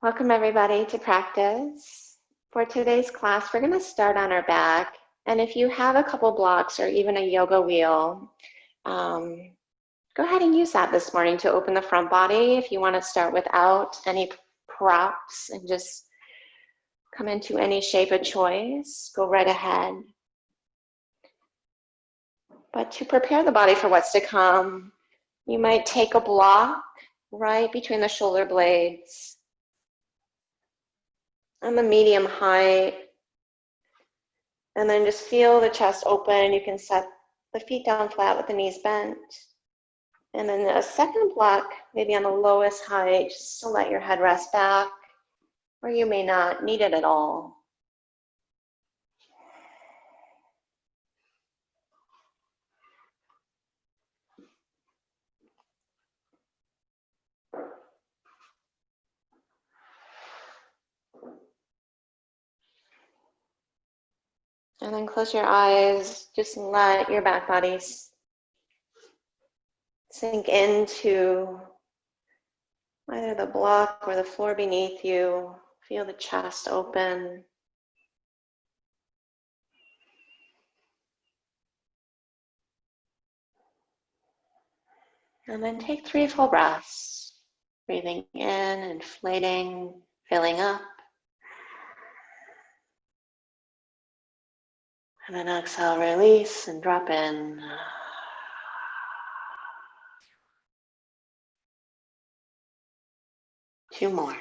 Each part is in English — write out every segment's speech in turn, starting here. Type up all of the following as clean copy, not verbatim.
Welcome everybody to practice. For today's class, we're going to start on our back. And if you have a couple blocks or even a yoga wheel, go ahead and use that this morning to open the front body. If you want to start without any props and just come into any shape of choice, go right ahead. But to prepare the body for what's to come, you might take a block right between the shoulder blades and the medium height, and then just feel the chest open. You can set the feet down flat with the knees bent, and then a second block maybe on the lowest height, just to let your head rest back, or you may not need it at all. And then close your eyes, just let your back body sink into either the block or the floor beneath you. Feel the chest open. And then take 3 full breaths, breathing in, inflating, filling up. And then exhale, release, and drop in. Two more.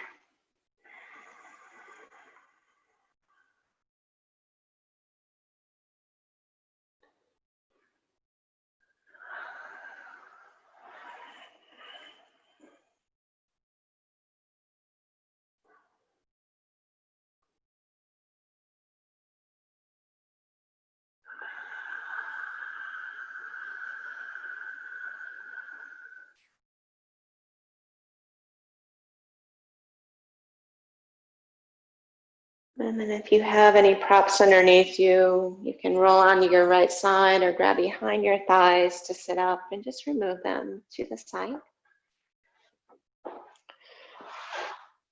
And then if you have any props underneath you, you can roll onto your right side or grab behind your thighs to sit up and just remove them to the side.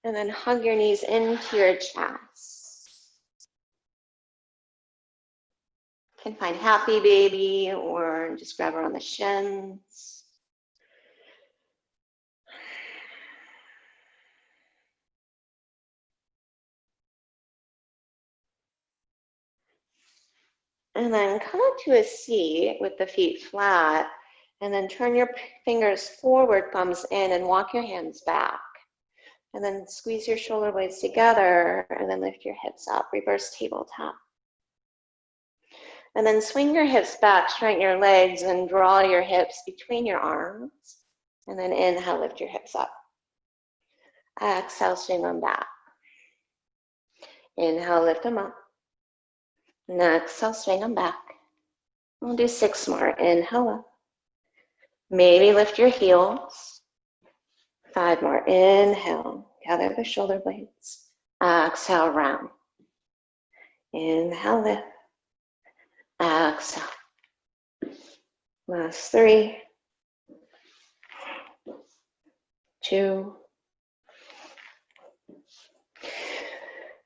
And then hug your knees into your chest. You can find happy baby or just grab around the shins. And then come up to a seat with the feet flat, and then turn your fingers forward, thumbs in, and walk your hands back. And then squeeze your shoulder blades together, and then lift your hips up, reverse tabletop. And then swing your hips back, straighten your legs, and draw your hips between your arms. And then inhale, lift your hips up. Exhale, swing them back. Inhale, lift them up. And exhale, swing them back. We'll do 6 more. Inhale up. Maybe lift your heels. 5 more. Inhale, gather the shoulder blades. Exhale, round. Inhale, lift. Exhale. Last 3. 2.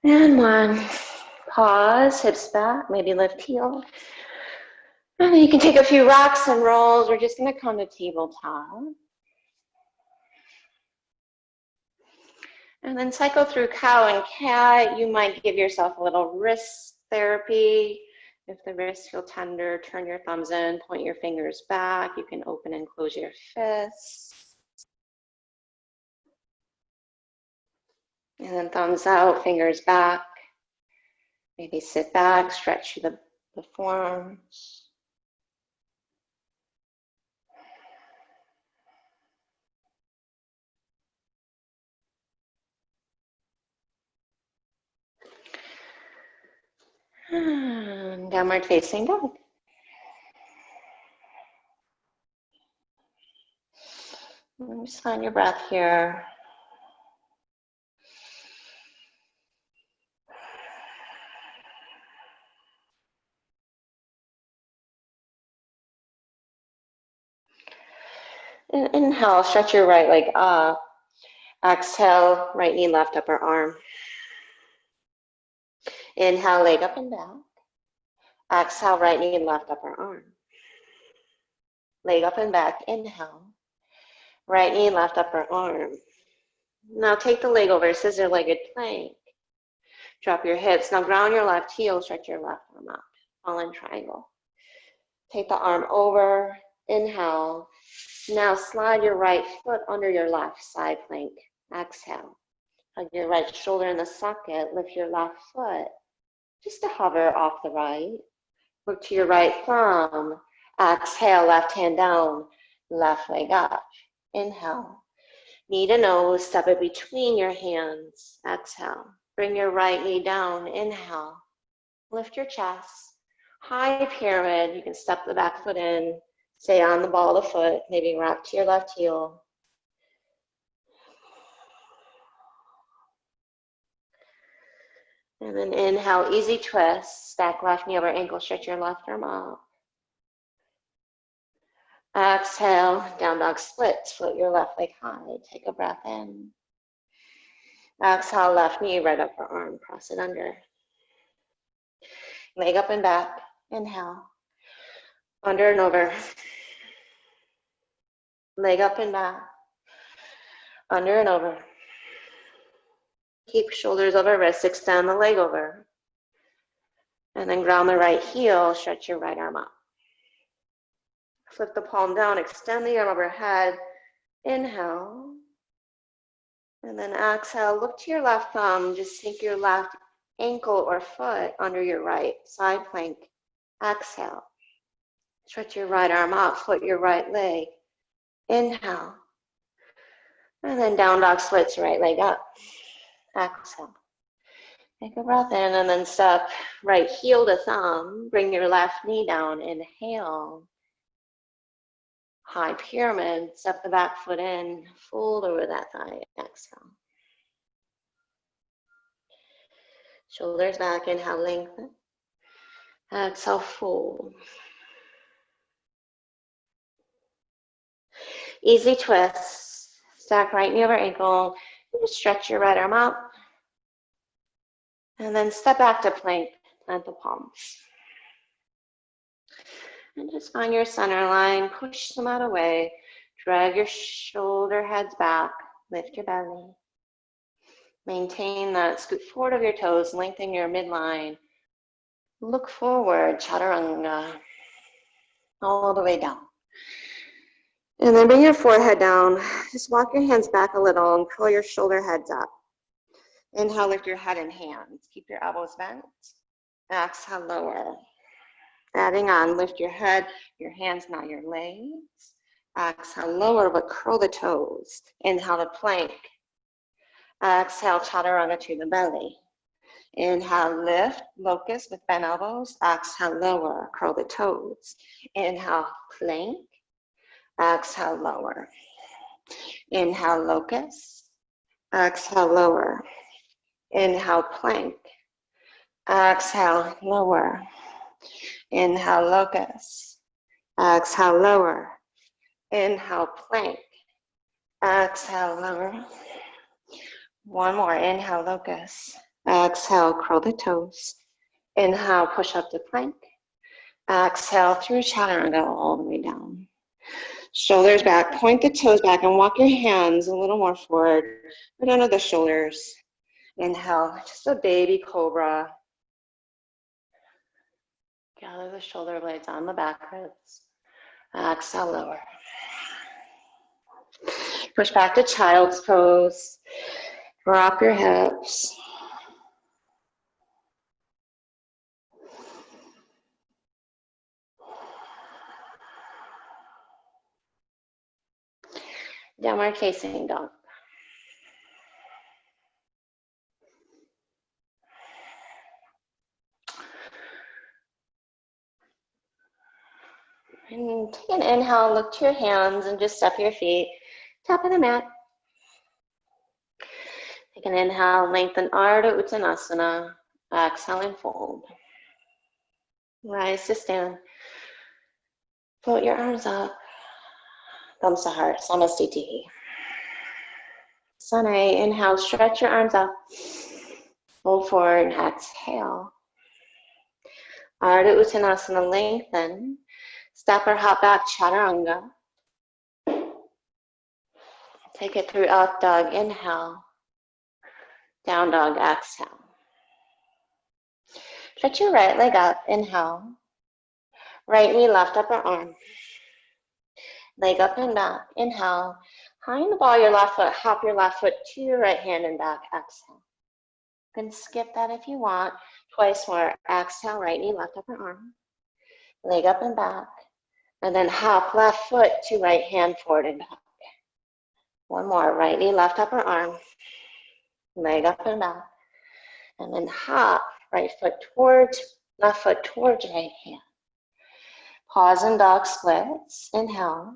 And 1. Pause, hips back, maybe lift heel. And then you can take a few rocks and rolls. We're just going to come to tabletop. And then cycle through cow and cat. You might give yourself a little wrist therapy. If the wrists feel tender, turn your thumbs in, point your fingers back. You can open and close your fists. And then thumbs out, fingers back. Maybe sit back, stretch through the forearms. And downward facing dog. And just find your breath here. And inhale, stretch your right leg up. Exhale, right knee, left upper arm. Inhale, leg up and back. Exhale, right knee, left upper arm. Leg up and back, inhale. Right knee, left upper arm. Now take the leg over, scissor-legged plank. Drop your hips. Now ground your left heel, stretch your left arm out. Fallen triangle. Take the arm over, inhale. Now slide your right foot under your left side plank. Exhale. Hug your right shoulder in the socket, lift your left foot. Just to hover off the right. Look to your right thumb. Exhale, left hand down, left leg up. Inhale. Knee to nose, step it between your hands. Exhale. Bring your right knee down. Inhale. Lift your chest. High pyramid. You can step the back foot in. Stay on the ball of the foot. Maybe rock to your left heel. And then inhale, easy twist. Stack left knee over ankle. Stretch your left arm up. Exhale, down dog split. Float your left leg high. Take a breath in. Exhale, left knee, right upper arm. Cross it under. Leg up and back. Inhale. Under and over. Leg up and back. Under and over. Keep shoulders over wrists. Extend the leg over. And then ground the right heel. Stretch your right arm up. Flip the palm down. Extend the arm overhead. Inhale. And then exhale. Look to your left thumb. Just sink your left ankle or foot under your right side plank. Exhale. Stretch your right arm up. Float your right leg. Inhale. And then down dog splits your right leg up. Exhale. Take a breath in and then step right heel to thumb. Bring your left knee down. Inhale. High pyramid. Step the back foot in. Fold over that thigh. Exhale. Shoulders back. Inhale, lengthen. Exhale, fold. Easy twist. Stack right knee over ankle. Just stretch your right arm up. And then step back to plank. Plant the palms. And just find your center line. Push the mat away. Drag your shoulder heads back. Lift your belly. Maintain that. Scoot forward of your toes. Lengthen your midline. Look forward. Chaturanga. All the way down. And then bring your forehead down. Just walk your hands back a little and curl your shoulder heads up. Inhale, lift your head and hands. Keep your elbows bent. Exhale, lower. Adding on, lift your head, your hands, now your legs. Exhale, lower, but curl the toes. Inhale to plank. Exhale, chaturanga to the belly. Inhale, lift, locust with bent elbows. Exhale, lower, curl the toes. Inhale, plank. Exhale, lower. Inhale, locust. Exhale, lower. Inhale, plank. Exhale, lower. Inhale, locust. Exhale, lower. Inhale, plank. Exhale, lower. One more. Inhale, locust. Exhale, curl the toes. Inhale, push up to plank. Exhale, through chaturanga all the way down. Shoulders back. Point the toes back and walk your hands a little more forward. Right under the shoulders. Inhale, just a baby cobra. Gather the shoulder blades on the back ribs. Exhale, lower. Push back to child's pose. Drop your hips. Downward facing dog. And take an inhale, look to your hands and just step your feet. Top of the mat. Take an inhale, lengthen Ardha Uttanasana. Exhale and fold. Rise to stand. Float your arms up. Thumbs to heart, Samastiti. Sunny, inhale, stretch your arms up. Fold forward, exhale. Ardha Uttanasana, lengthen. Step or hop back, chaturanga. Take it through up dog, inhale. Down dog, exhale. Stretch your right leg up, inhale. Right knee, left upper arm. Leg up and back, inhale. Behind the ball, your left foot, hop your left foot to your right hand and back, exhale. You can skip that if you want. Twice more, exhale, right knee, left upper arm. Leg up and back. And then hop left foot to right hand, forward and back. One more, right knee, left upper arm. Leg up and back. And then hop right foot towards, left foot towards right hand. Pause in dog splits, inhale.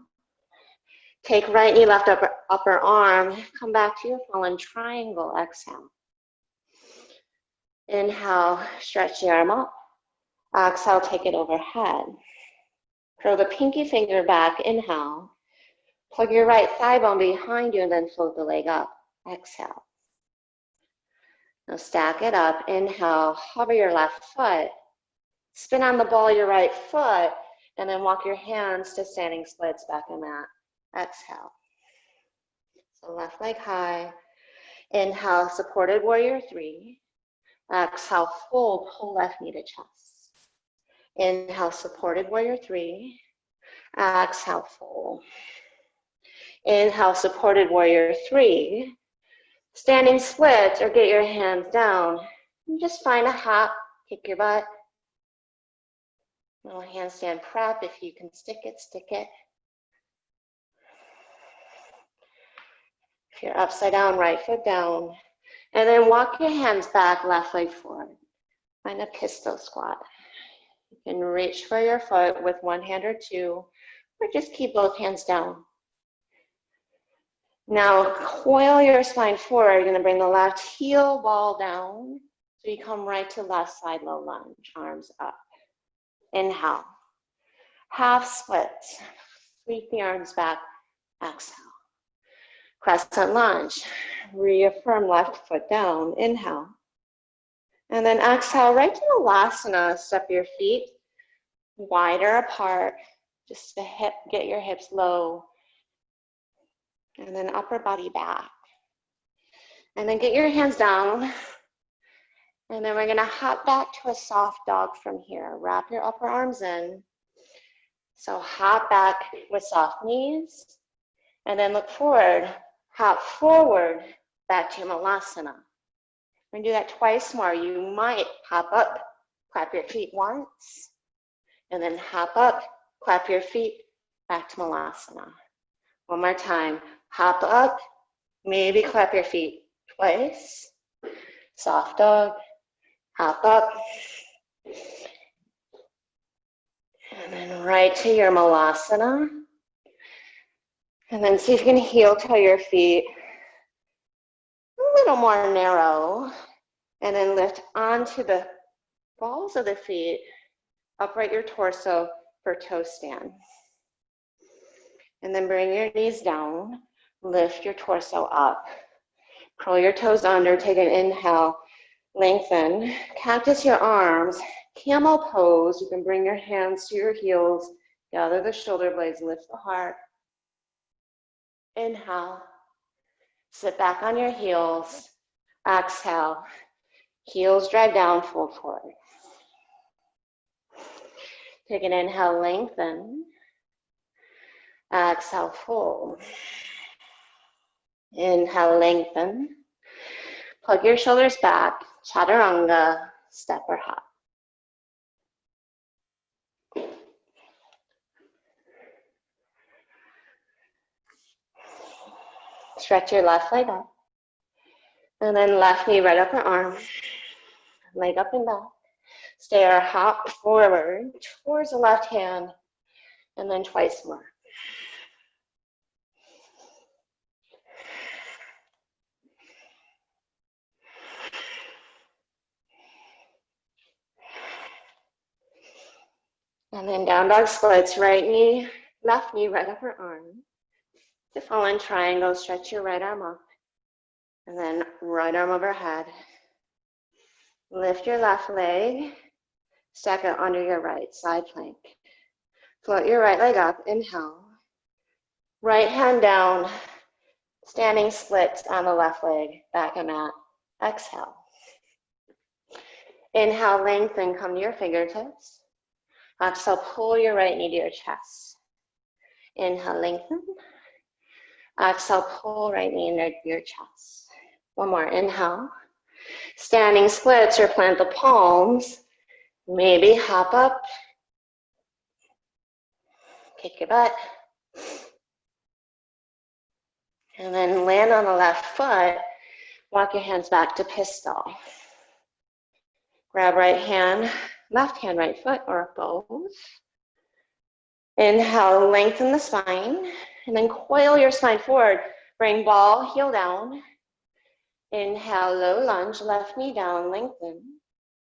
Take right knee, left upper arm, come back to your fallen triangle, exhale. Inhale, stretch the arm up. Exhale, take it overhead. Curl the pinky finger back, inhale. Plug your right thigh bone behind you and then float the leg up, exhale. Now stack it up, inhale, hover your left foot. Spin on the ball your right foot, and then walk your hands to standing splits back in mat. Exhale. So left leg high. Inhale, supported warrior three. Exhale, fold, pull left knee to chest. Inhale, supported warrior three. Exhale, fold. Inhale, supported warrior three. Standing splits or get your hands down. And just find a hop, kick your butt. Little handstand prep. If you can stick it, stick it. If you're upside down, right foot down. And then walk your hands back, left leg forward. Find a pistol squat. You can reach for your foot with one hand or two, or just keep both hands down. Now coil your spine forward. You're going to bring the left heel ball down. So you come right to left side, low lunge, arms up. Inhale. Half split. Sweep the arms back. Exhale. Crescent lunge. Reaffirm left foot down. Inhale. And then exhale right to Malasana. Step your feet wider apart. Just to get your hips low. And then upper body back. And then get your hands down. And then we're going to hop back to a soft dog from here. Wrap your upper arms in. So hop back with soft knees. And then look forward. Hop forward back to Malasana. We're going to do that twice more. You might hop up, clap your feet once. And then hop up, clap your feet back to Malasana. One more time. Hop up, maybe clap your feet twice. Soft dog, hop up. And then right to your Malasana. And then see if you can heel toe your feet a little more narrow. And then lift onto the balls of the feet. Upright your torso for toe stand. And then bring your knees down. Lift your torso up. Curl your toes under. Take an inhale. Lengthen. Cactus your arms. Camel pose. You can bring your hands to your heels. Gather the shoulder blades. Lift the heart. Inhale. Sit back on your heels. Exhale. Heels drive down. Fold forward. Take an inhale. Lengthen. Exhale. Fold. Inhale, lengthen. Plug your shoulders back. Chaturanga, step or hop. Stretch your left leg up. And then left knee, right upper arm. Leg up and back. Stay or hop forward towards the left hand. And then twice more. And then down dog splits, right knee, left knee, right upper arm. To fallen triangle, stretch your right arm up. And then right arm overhead. Lift your left leg, stack it under your right, side plank. Float your right leg up, inhale. Right hand down, standing splits on the left leg, back and mat. Exhale. Inhale, lengthen, come to your fingertips. Exhale, pull your right knee to your chest. Inhale, lengthen. Exhale, pull right knee into your chest. One more, inhale. Standing splits or plant the palms. Maybe hop up. Kick your butt. And then land on the left foot. Walk your hands back to pistol. Grab right hand, left hand, right foot, or both. Inhale, lengthen the spine, and then coil your spine forward. Bring ball, heel down. Inhale, low lunge, left knee down, lengthen.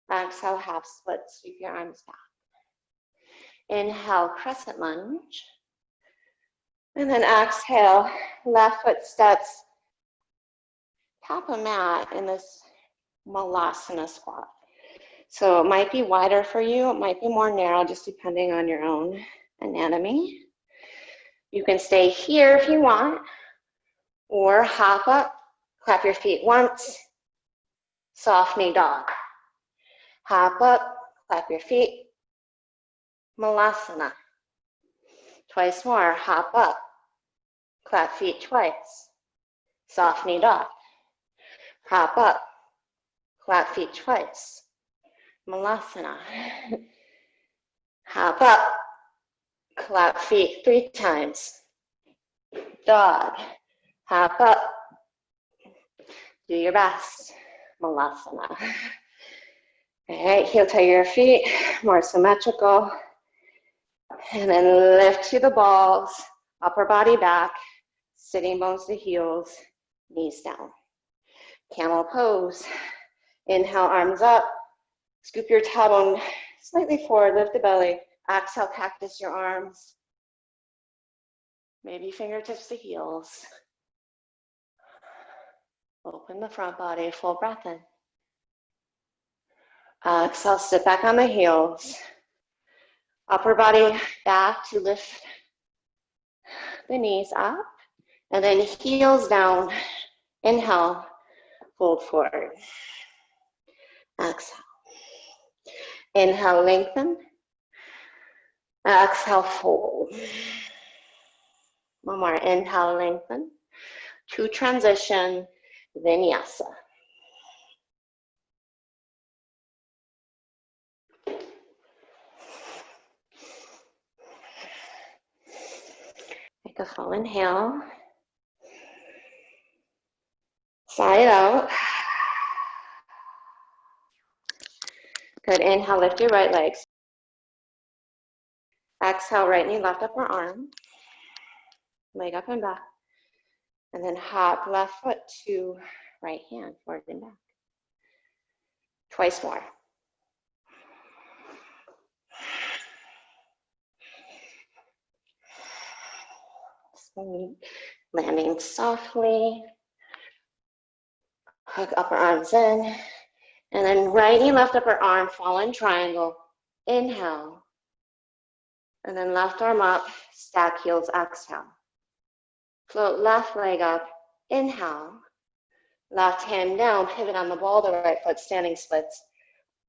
Exhale, half split, sweep your arms back. Inhale, crescent lunge. And then exhale, left foot steps, tap a mat in this malasana squat. So it might be wider for you, it might be more narrow, just depending on your own anatomy. You can stay here if you want, or hop up, clap your feet once, soft knee dog. Hop up, clap your feet, malasana. Twice more, hop up, clap feet twice, soft knee dog. Hop up, clap feet twice, malasana. Hop up, clap feet 3 times, dog. Hop up, do your best, malasana. All right, heel to your feet, more symmetrical. And then lift to the balls, upper body back, sitting bones to heels, knees down. Camel pose. Inhale, arms up. Scoop your tailbone slightly forward, lift the belly. Exhale, cactus your arms. Maybe fingertips to heels. Open the front body, full breath in. Exhale, sit back on the heels. Upper body back to lift the knees up. And then heels down. Inhale, fold forward. Exhale. Inhale, lengthen. Exhale, fold. One more. Inhale, lengthen. To transition, vinyasa. Take a full inhale. Side out. Good. Inhale, lift your right leg. Exhale, right knee, left upper arm. Leg up and back. And then hop left foot to right hand, forward and back. Twice more. Slowly landing softly. Hug upper arms in. And then right knee, left upper arm, fall in triangle. Inhale. And then left arm up, stack heels, exhale. Float left leg up, inhale. Left hand down, pivot on the ball, the right foot standing splits,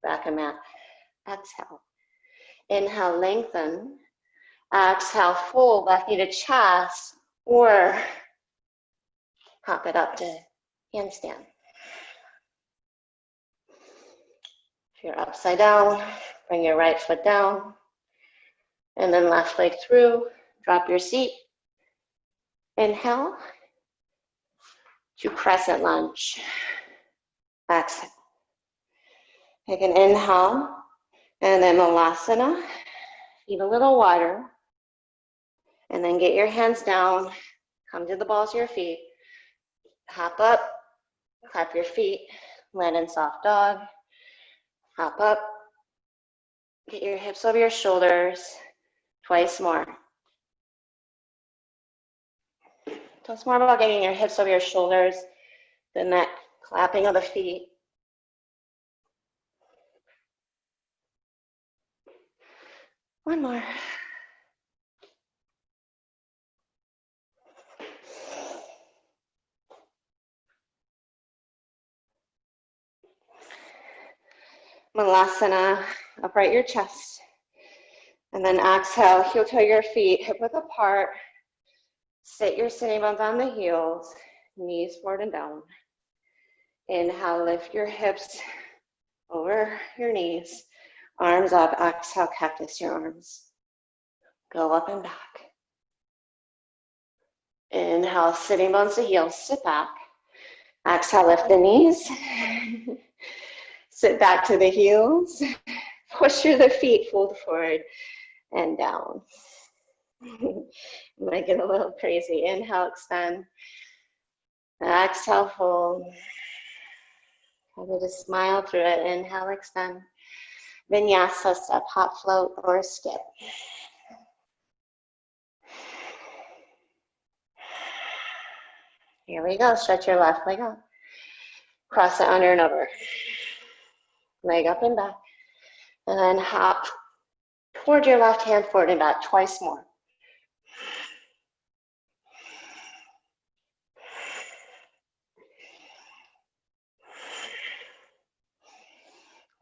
back and mat. Exhale. Inhale, lengthen. Exhale, fold, left knee to chest, or hop it up to handstand. If you're upside down, bring your right foot down, and then left leg through, drop your seat. Inhale to crescent lunge. Exhale. Take an inhale, and then malasana. Feet a little wider. And then get your hands down, come to the balls of your feet. Hop up, clap your feet, land in soft dog. Hop up, get your hips over your shoulders. Twice more. Tell us more about getting your hips over your shoulders. the neck, clapping of the feet. One more. Malasana, upright your chest. And then exhale, heel toe your feet, hip width apart. Sit your sitting bones on the heels, knees forward and down. Inhale, lift your hips over your knees. Arms up, exhale, cactus your arms. Go up and back. Inhale, sitting bones to heels, sit back. Exhale, lift the knees. Sit back to the heels. Push through the feet, fold forward and down. Might get a little crazy. Inhale, extend. Exhale, fold. Maybe just smile through it. Inhale, extend. Vinyasa, step, hop, float, or skip. Here we go. Stretch your left leg up. Cross it under and over. Leg up and back. And then hop toward your left hand, forward and back, twice more.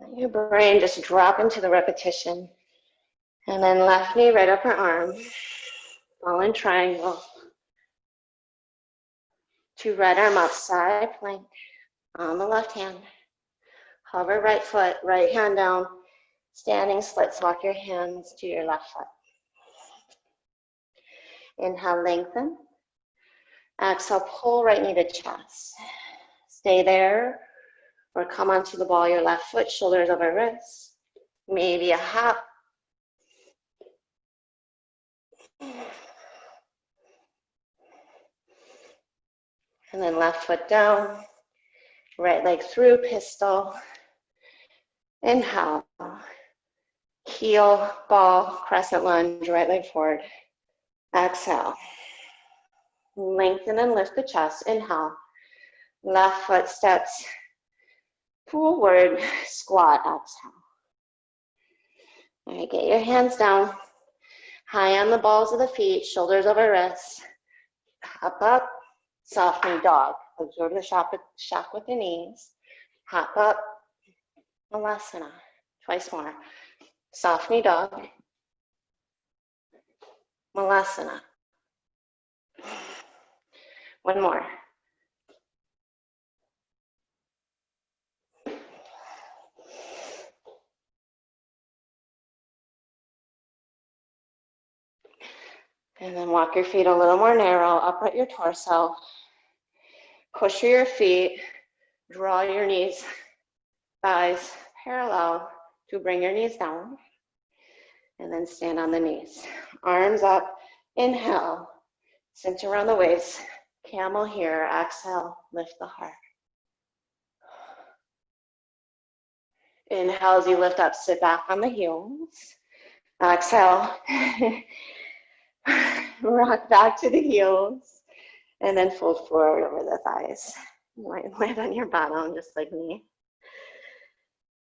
Let your brain just drop into the repetition. And then left knee, right upper arm. Fallen triangle. To right arm up, side plank on the left hand. Hover right foot, right hand down. Standing splits, walk your hands to your left foot. Inhale, lengthen. Exhale, pull right knee to chest. Stay there or come onto the ball, your left foot, shoulders over wrists. Maybe a hop. And then left foot down, right leg through, pistol. Inhale, heel, ball, crescent lunge, right leg forward. Exhale, lengthen and lift the chest. Inhale, left foot steps forward, squat, exhale. All right, get your hands down, high on the balls of the feet, shoulders over wrists. Hop up, softening dog. Absorb the shock with the knees. Hop up, Malasana. Twice more. Softening dog. Malasana. One more. And then walk your feet a little more narrow, upright your torso. Push through your feet, draw your knees, thighs parallel to bring your knees down. And then stand on the knees. Arms up, inhale, center around the waist. Camel here, exhale, lift the heart. Inhale as you lift up, sit back on the heels. Exhale, rock back to the heels. And then fold forward over the thighs. You might land on your bottom just like me.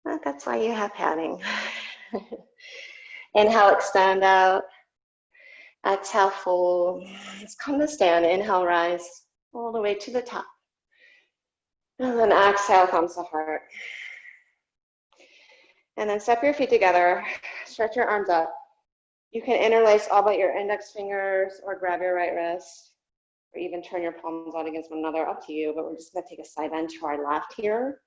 But that's why you have padding. Inhale, extend out. Exhale, fold. Let's come to stand. Inhale, rise all the way to the top. And then exhale comes the heart. And then step your feet together. Stretch your arms up. You can interlace all but your index fingers or grab your right wrist or even turn your palms out against one another, up to you. But we're just going to take a side bend to our left here.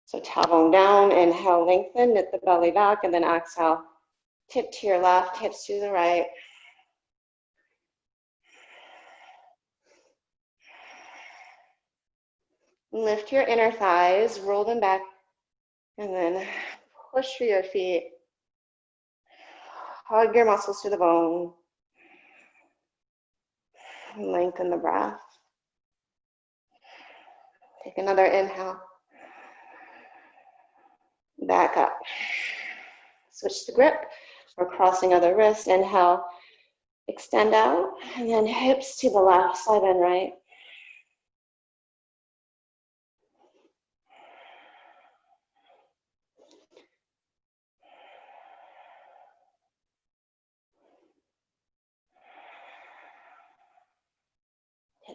So tailbone down, inhale, lengthen, knit the belly back, and then exhale. Tip to your left, hips to the right. Lift your inner thighs, roll them back, and then push through your feet. Hug your muscles to the bone. Lengthen the breath. Take another inhale. Back up. Switch the grip. We're crossing other wrist. Inhale, extend out, and then hips to the left, side and right.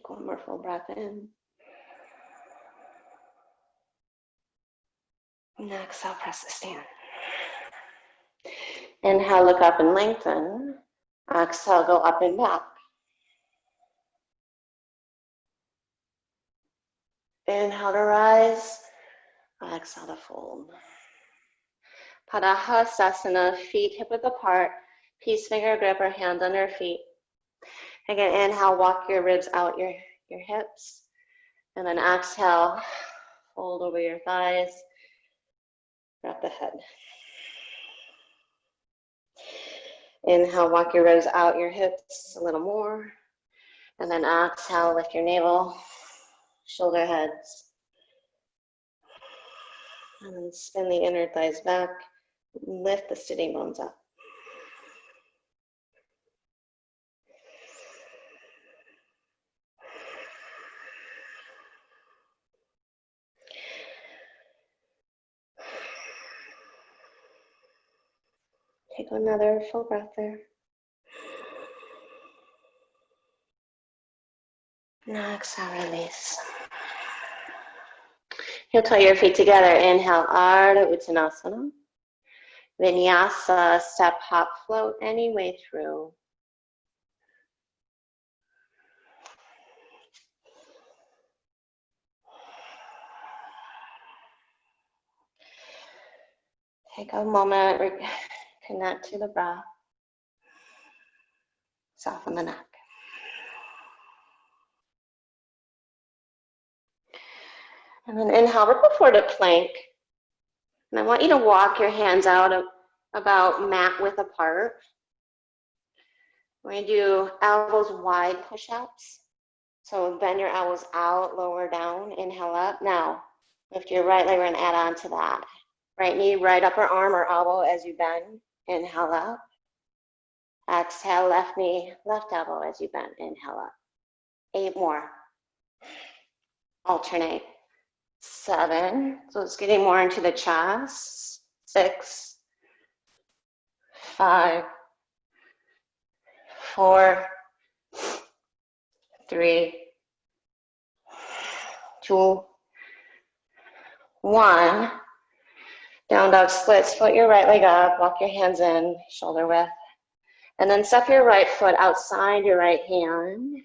Take one more full breath in. And exhale, press to stand. Inhale, look up and lengthen. Exhale, go up and back. Inhale to rise. Exhale to fold. Padahastasana, feet hip width apart. Peace finger grip or hands under feet. Again, inhale, walk your ribs out your hips. And then exhale, fold over your thighs. Wrap the head. Inhale, walk your ribs out your hips a little more. And then exhale, lift your navel, shoulder heads. And then spin the inner thighs back. Lift the sitting bones up. Take another full breath there. Now exhale, release. Heel toe your feet together. Inhale, Ardha Uttanasana. Vinyasa, step, hop, float any way through. Take a moment, connect to the breath. Soften the neck. And then inhale, ripple forward to plank. And I want you to walk your hands out about mat width apart. We're going to do elbows wide push-ups. So bend your elbows out, lower down, inhale up. Now, lift your right leg, we're going to add on to that. Right knee, right upper arm or elbow as you bend. Inhale up. Exhale, left knee, left elbow as you bend. Inhale up. 8 more. Alternate. 7. So it's getting more into the chest. 6. 5. 4. 3. 2. 1. Down dog splits. Foot your right leg up. Walk your hands in, shoulder width. And then step your right foot outside your right hand.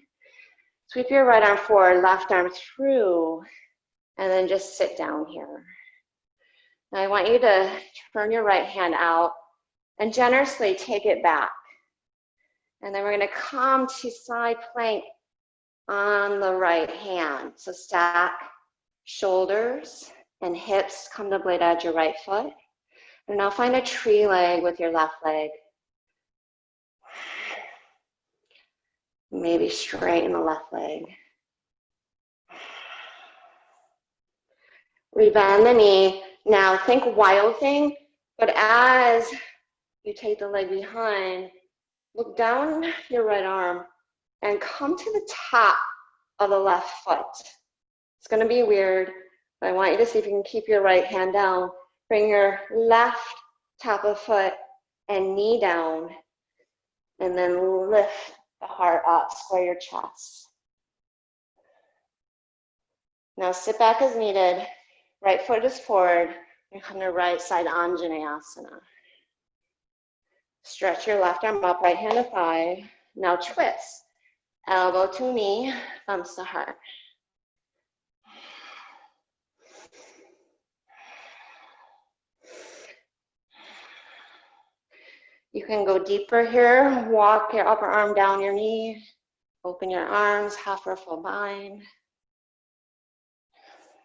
Sweep your right arm forward, left arm through, and then just sit down here. Now I want you to turn your right hand out and generously take it back. And then we're going to come to side plank on the right hand. So stack shoulders and hips, come to blade edge your right foot. And now find a tree leg with your left leg. Maybe straighten the left leg. Rebend the knee. Now think wild thing, but as you take the leg behind, look down your right arm and come to the top of the left foot. It's going to be weird, but I want you to see if you can keep your right hand down. Bring your left top of foot and knee down, and then lift the heart up, square your chest. Now sit back as needed. Right foot is forward. And come to right side Anjaneyasana. Stretch your left arm up, right hand to thigh. Now twist. Elbow to knee, thumbs to heart. You can go deeper here. Walk your upper arm down your knee. Open your arms, half or full bind.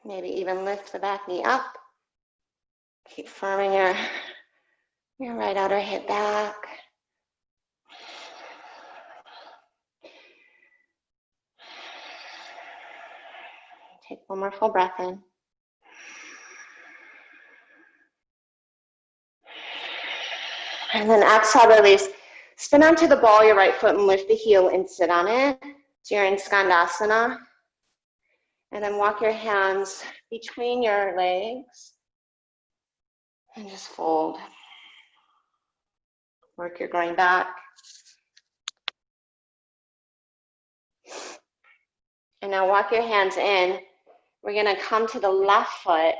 Maybe even lift the back knee up. Keep firming your right outer hip back. Take one more full breath in. And then exhale, release. Spin onto the ball, your right foot, and lift the heel and sit on it. So you're in Skandasana. And then walk your hands between your legs and just fold. Work your groin back. And now walk your hands in. We're gonna come to the left foot,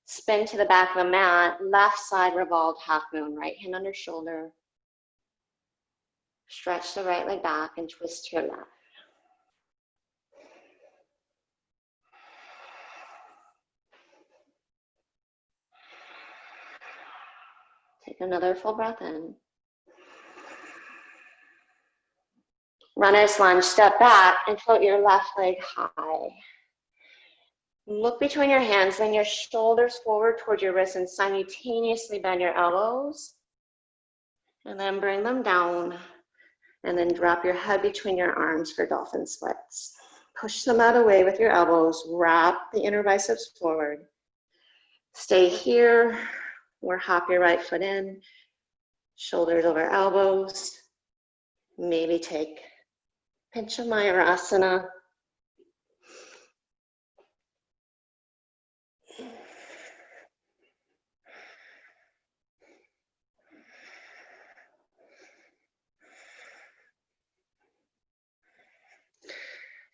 spin to the back of the mat, left side revolved half moon, right hand under shoulder. Stretch the right leg back and twist to your left. Take another full breath in. Runner's lunge, step back and float your left leg high. Look between your hands, then your shoulders forward towards your wrists and simultaneously bend your elbows. And then bring them down. And then drop your head between your arms for dolphin splits. Push the mat away with your elbows. Wrap the inner biceps forward. Stay here or hop your right foot in. Shoulders over elbows. Maybe take pinch of Mayurasana.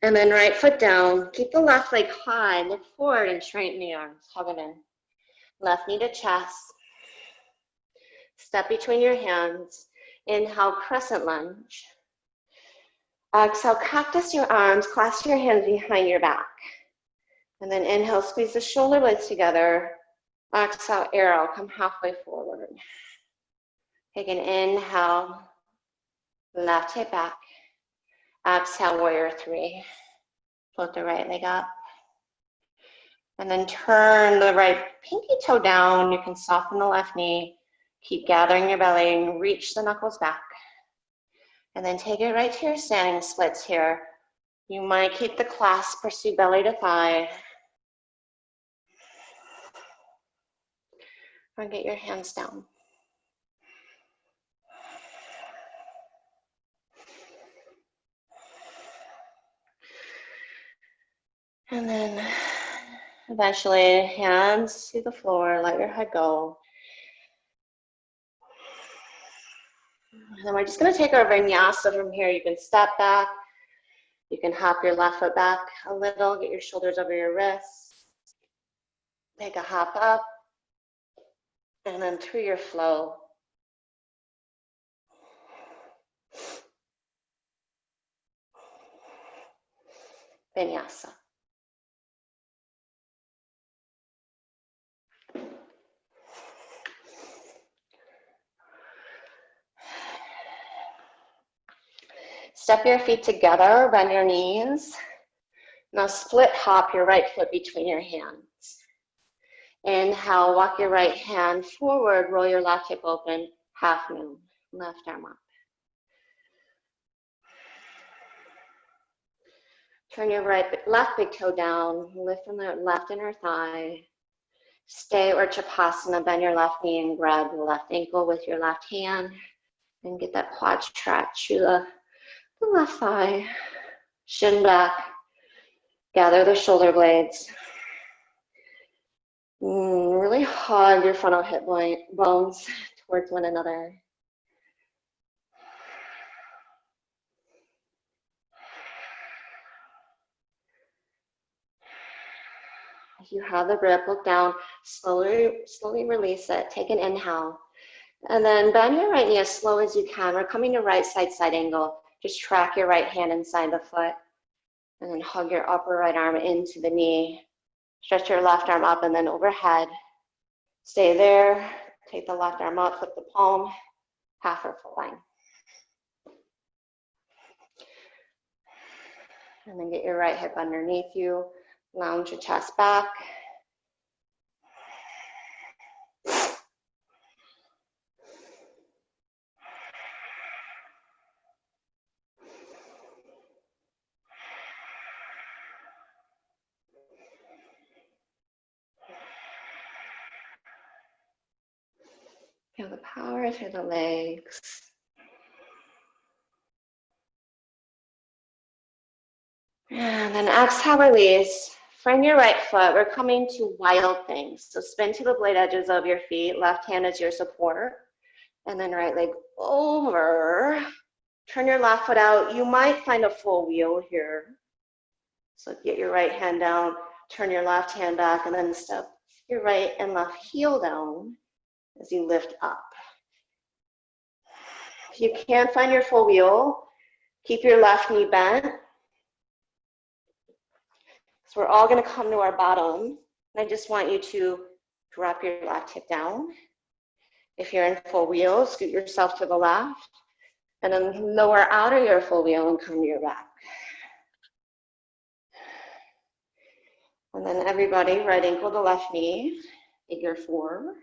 And then right foot down. Keep the left leg high. Look forward and straighten the arms. Hug it in. Left knee to chest. Step between your hands. Inhale, crescent lunge. Exhale, cactus your arms. Clasp your hands behind your back. And then inhale, squeeze the shoulder blades together. Exhale, arrow, come halfway forward. Take an inhale, left hip back. Exhale, warrior three. Float the right leg up. And then turn the right pinky toe down. You can soften the left knee. Keep gathering your belly and reach the knuckles back. And then take it right to your standing splits here. You might keep the clasp, pursue belly to thigh. Or get your hands down. And then eventually hands to the floor, let your head go. And then we're just going to take our vinyasa from here. You can step back. You can hop your left foot back a little, get your shoulders over your wrists. Take a hop up. And then through your flow. Vinyasa. Step your feet together, bend your knees. Now split hop your right foot between your hands. Inhale, walk your right hand forward, roll your left hip open, half moon, left arm up. Turn your left big toe down, lift from the left inner thigh. Stay or Chapasana, bend your left knee and grab the left ankle with your left hand. And get that quad stretch through the left thigh. Shin back, gather the shoulder blades. Really hug your frontal hip bones towards one another. If you have the grip, look down, slowly release it. Take an inhale. And then bend your right knee as slow as you can. We're coming to right side angle. Just track your right hand inside the foot. And then hug your upper right arm into the knee. Stretch your left arm up and then overhead. Stay there. Take the left arm up, flip the palm, half or full line. And then get your right hip underneath you. Lounge your chest back. Feel the power through the legs. And then exhale, release. From your right foot, we're coming to wild things. So spin to the blade edges of your feet. Left hand is your support. And then right leg over. Turn your left foot out. You might find a full wheel here. So get your right hand down, turn your left hand back, and then step your right and left heel down as you lift up. If you can't find your full wheel, keep your left knee bent. So we're all going to come to our bottom. And I just want you to drop your left hip down. If you're in full wheel, scoot yourself to the left. And then lower out of your full wheel and come to your back. And then everybody, right ankle to left knee, figure 4.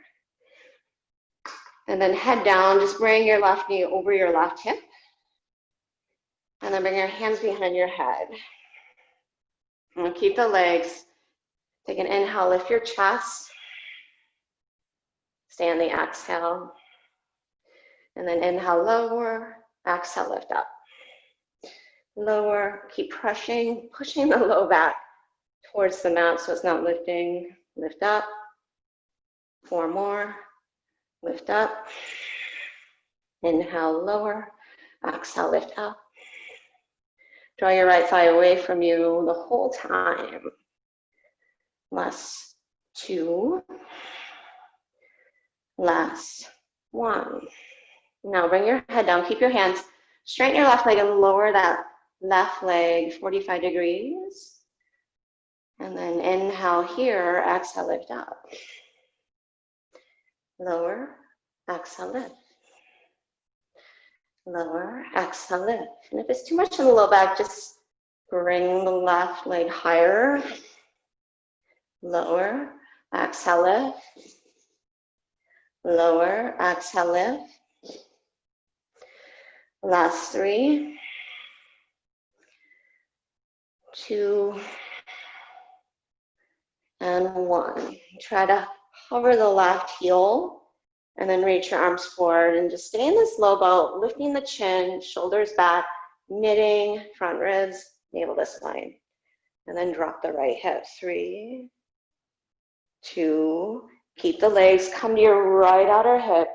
And then head down, just bring your left knee over your left hip. And then bring your hands behind your head. And keep the legs. Take an inhale, lift your chest. Stay on the exhale. And then inhale, lower. Exhale, lift up. Lower, keep pushing the low back towards the mat so it's not lifting. Lift up. 4 more. Lift up. Inhale, lower. Exhale, lift up. Draw your right thigh away from you the whole time. Last 2. Last 1. Now bring your head down. Keep your hands. Straighten your left leg and lower that left leg 45 degrees. And then inhale here. Exhale, lift up. Lower. Exhale, lift. Lower, exhale, lift. And if it's too much in the low back, just bring the left leg higher. Lower, exhale, lift. Lower, exhale, lift. Last 3. 2. And 1. Try to hover the left heel. And then reach your arms forward and just stay in this low boat, lifting the chin, shoulders back, knitting, front ribs, navel to spine. And then drop the right hip. 3, 2, keep the legs, come to your right outer hip.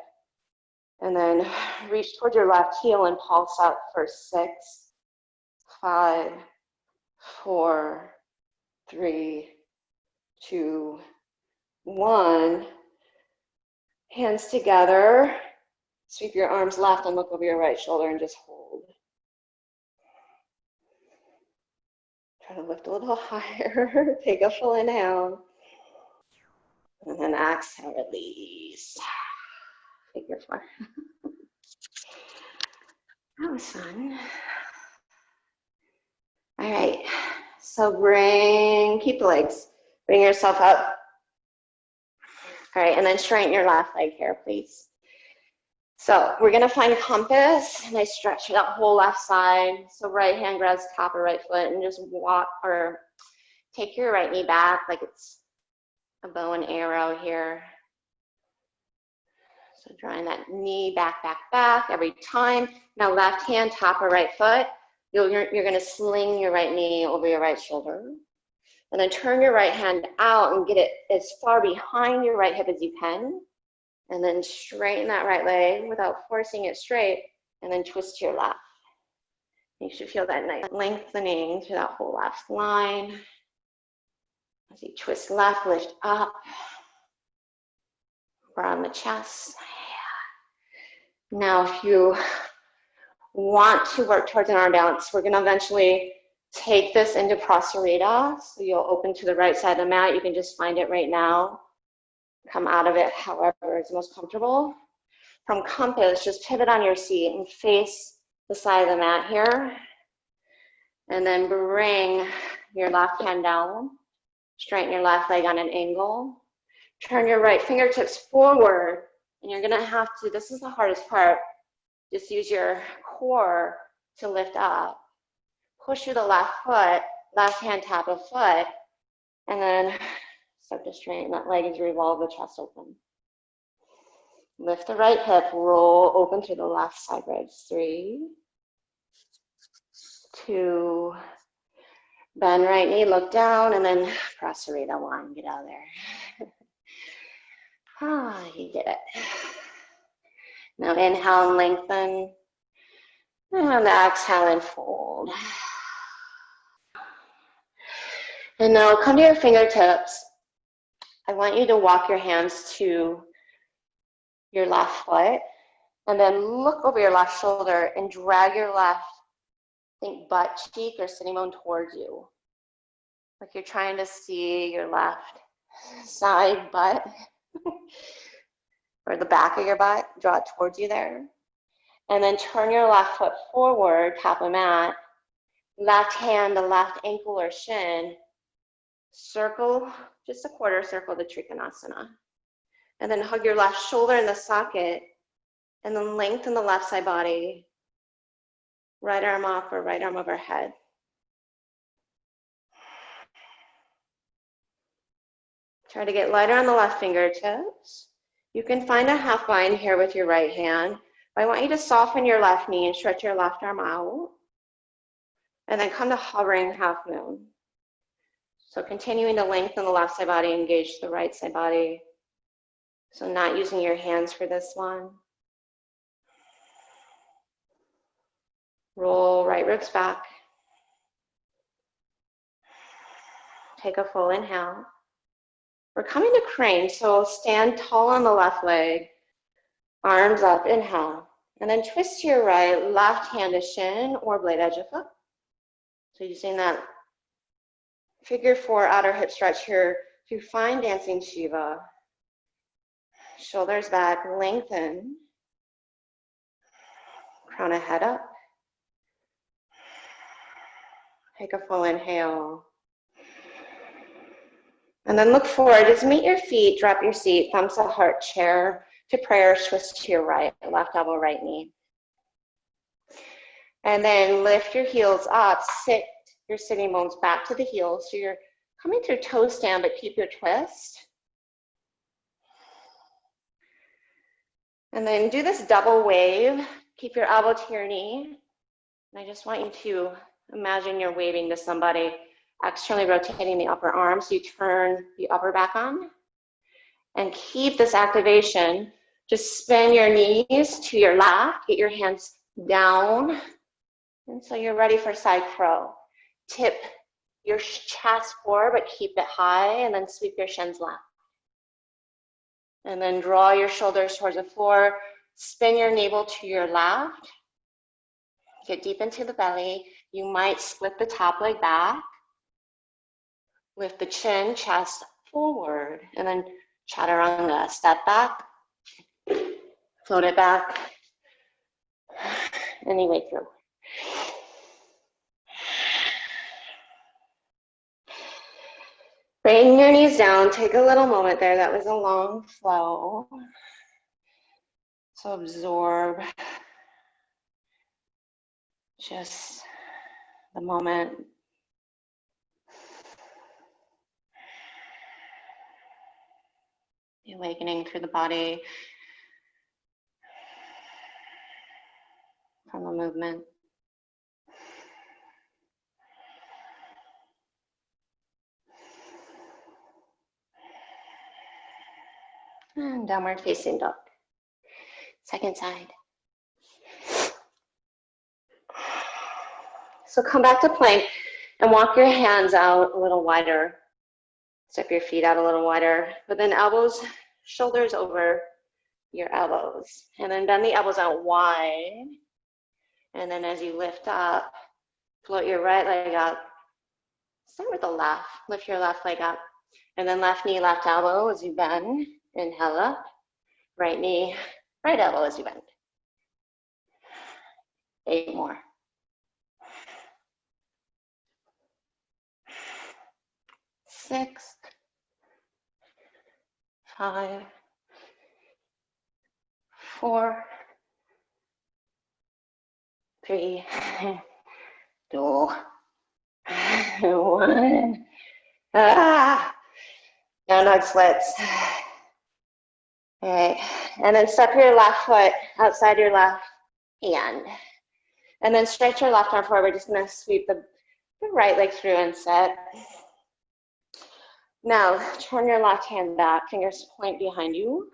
And then reach towards your left heel and pulse up for 6, 5, 4, 3, 2, 1. Hands together, sweep your arms left and look over your right shoulder and just hold. Try to lift a little higher, take a full inhale. And then exhale, release. Figure 4. That was fun. All right, so keep the legs, bring yourself up. All right, and then straighten your left leg here, please. So we're gonna find a compass, and I stretch that whole left side. So right hand grabs top of right foot and just walk or take your right knee back like it's a bow and arrow here. So drawing that knee back, back, back every time. Now left hand, top of right foot. You're gonna sling your right knee over your right shoulder. And then turn your right hand out and get it as far behind your right hip as you can. And then straighten that right leg without forcing it straight. And then twist to your left. You should feel that nice lengthening through that whole left line. As you twist left, lift up. Bra on the chest. Now if you want to work towards an arm balance, we're going to eventually take this into Prasarita. So you'll open to the right side of the mat. You can just find it right now. Come out of it however is most comfortable. From compass, just pivot on your seat and face the side of the mat here. And then bring your left hand down. Straighten your left leg on an angle. Turn your right fingertips forward. And you're going to have to, this is the hardest part, just use your core to lift up. Push through the left foot, left hand tap of foot, and then start to straighten that leg as you revolve the chest open. Lift the right hip, roll open through the left side ribs. 3, 2, bend right knee, look down, and then Prasarita 1, get out of there. You did it. Now inhale and lengthen, and exhale and fold. And now come to your fingertips. I want you to walk your hands to your left foot and then look over your left shoulder and drag your left, think butt cheek or sitting bone towards you. Like you're trying to see your left side butt or the back of your butt, draw it towards you there. And then turn your left foot forward, tap the mat, left hand, the left ankle or shin, circle, just a quarter circle to Trikonasana. And then hug your left shoulder in the socket and then lengthen the left side body, right arm off or right arm overhead. Try to get lighter on the left fingertips. You can find a half bind here with your right hand. I want you to soften your left knee and stretch your left arm out. And then come to hovering half moon. So continuing to lengthen the left side body, engage the right side body. So not using your hands for this one. Roll right ribs back. Take a full inhale. We're coming to crane, so stand tall on the left leg, arms up, inhale. And then twist to your right, left hand to shin or blade edge of foot. So using that figure 4 outer hip stretch here to find dancing Shiva. Shoulders back, lengthen. Crown of head up. Take a full inhale. And then look forward, just meet your feet, drop your seat, thumbs to heart, chair to prayer, twist to your right, left elbow, right knee. And then lift your heels up, sit your sitting bones back to the heels. So you're coming to toe stand, but keep your twist. And then do this double wave. Keep your elbow to your knee. And I just want you to imagine you're waving to somebody, externally rotating the upper arm. So you turn the upper back on and keep this activation. Just spin your knees to your left, get your hands down. And so you're ready for side crow. Tip your chest forward, but keep it high, and then sweep your shins left. And then draw your shoulders towards the floor. Spin your navel to your left. Get deep into the belly. You might split the top leg back. Lift the chin, chest forward, and then chaturanga. Step back, float it back, any way through. Bring your knees down. Take a little moment there. That was a long flow. So absorb just the moment. The awakening through the body from the movement. And downward facing dog. Second side. So come back to plank and walk your hands out a little wider. Step your feet out a little wider, but then elbows, shoulders over your elbows. And then bend the elbows out wide. And then as you lift up, float your right leg up. Start with the left. Lift your left leg up. And then left knee, left elbow as you bend. Inhale up. Right knee, right elbow as you bend. 8 more. 6, 5, 4, 3, 2, 1. Down dog splits. All right, and then step your left foot outside your left hand. And then stretch your left arm forward. We're just gonna sweep the right leg through and set. Now, turn your left hand back, fingers point behind you.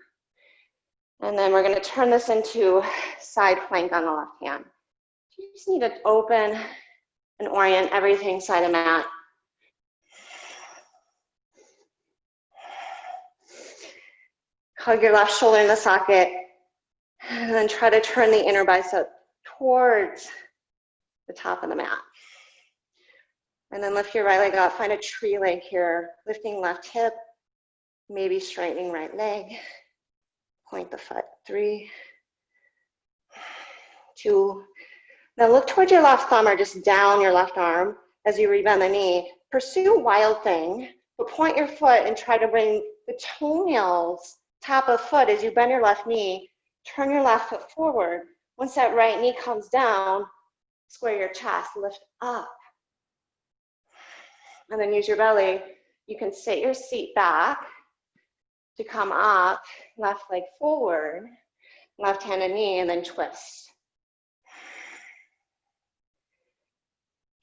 And then we're gonna turn this into side plank on the left hand. You just need to open and orient everything side of mat. Hug your left shoulder in the socket, and then try to turn the inner bicep towards the top of the mat. And then lift your right leg up, find a tree leg here, lifting left hip, maybe straightening right leg. Point the foot, 3, 2. Now look towards your left thumb or just down your left arm as you rebend the knee. Pursue wild thing, but point your foot and try to bring the toenails, top of foot as you bend your left knee, turn your left foot forward. Once that right knee comes down, square your chest, lift up. And then use your belly. You can sit your seat back to come up, left leg forward, left hand and knee, and then twist.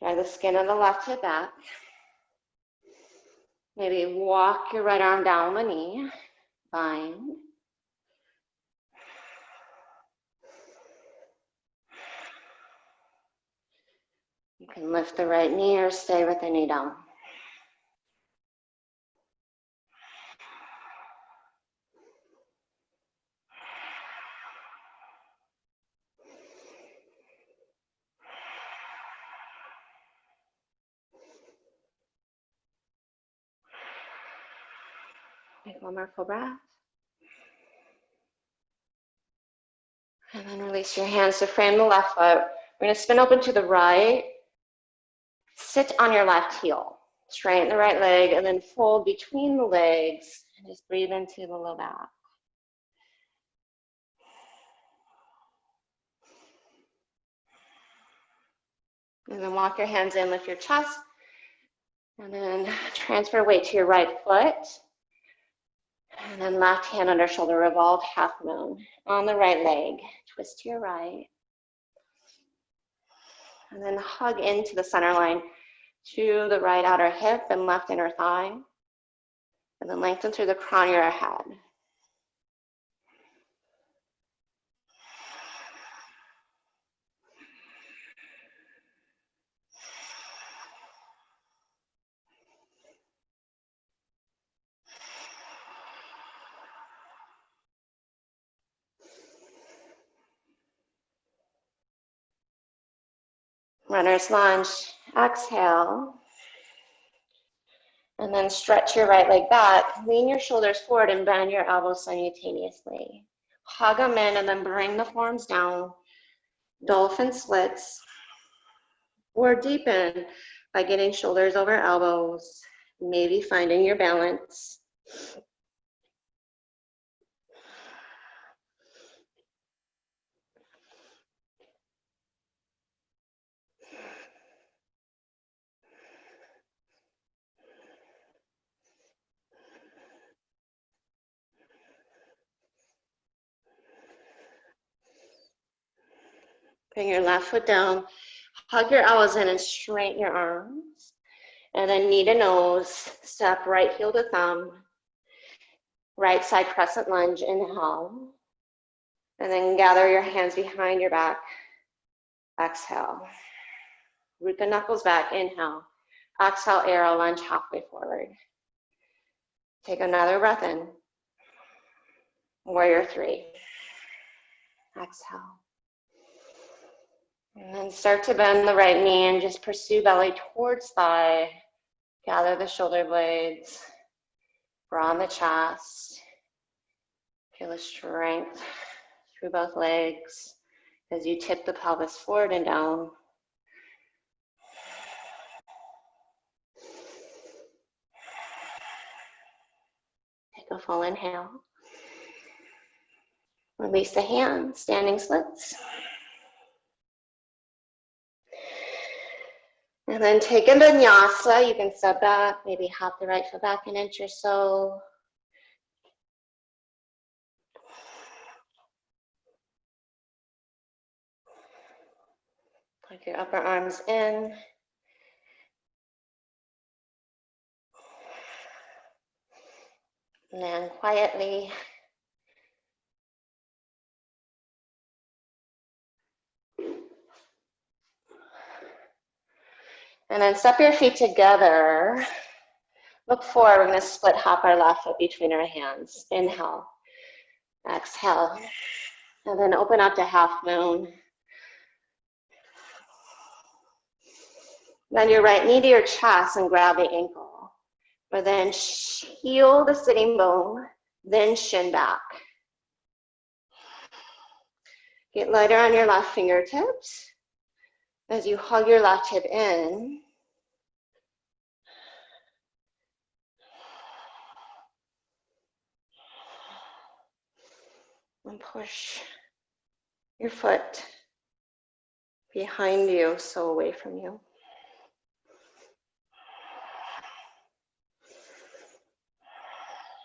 Drive the skin of the left hip back. Maybe walk your right arm down the knee. Bind. You can lift the right knee or stay with the knee down. Take one more full breath. And then release your hands to frame the left foot. We're going to spin open to the right. Sit on your left heel. Straighten the right leg and then fold between the legs. And just breathe into the low back. And then walk your hands in, lift your chest. And then transfer weight to your right foot. And then left hand under shoulder, revolve half moon. On the right leg, twist to your right. And then hug into the center line to the right outer hip and left inner thigh. And then lengthen through the crown of your head. Runner's lunge, exhale. And then stretch your right leg back, lean your shoulders forward and bend your elbows simultaneously. Hug them in and then bring the forearms down. Dolphin splits. Or deepen by getting shoulders over elbows, maybe finding your balance. Bring your left foot down, hug your elbows in and straighten your arms. And then knee to nose, step right heel to thumb, right side crescent lunge, inhale. And then gather your hands behind your back, exhale. Root the knuckles back, inhale. Exhale, arrow lunge halfway forward. Take another breath in. Warrior 3. Exhale. And then start to bend the right knee and just pursue belly towards thigh. Gather the shoulder blades. Broaden the chest. Feel the strength through both legs as you tip the pelvis forward and down. Take a full inhale. Release the hands, standing splits. And then take a vinyasa. You can step back, maybe hop the right foot back an inch or so. Plug your upper arms in. Land quietly. And then step your feet together. Look forward. We're going to split hop our left foot between our hands. Inhale. Exhale. And then open up to half moon. Bend your right knee to your chest and grab the ankle. But then heel the sitting bone, then shin back. Get lighter on your left fingertips as you hug your left hip in. And push your foot behind you, so away from you.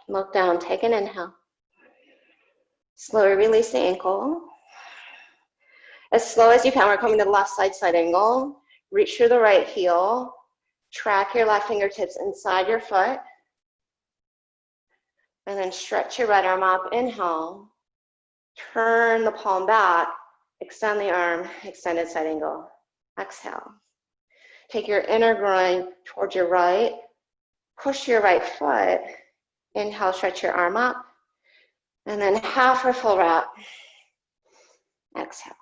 Look down, take an inhale. Slowly release the ankle. As slow as you can, we're coming to the left side angle. Reach through the right heel. Track your left fingertips inside your foot. And then stretch your right arm up, inhale. Turn the palm back, extend the arm, extended side angle. Exhale. Take your inner groin towards your right. Push your right foot. Inhale, stretch your arm up. And then half or full wrap. Exhale.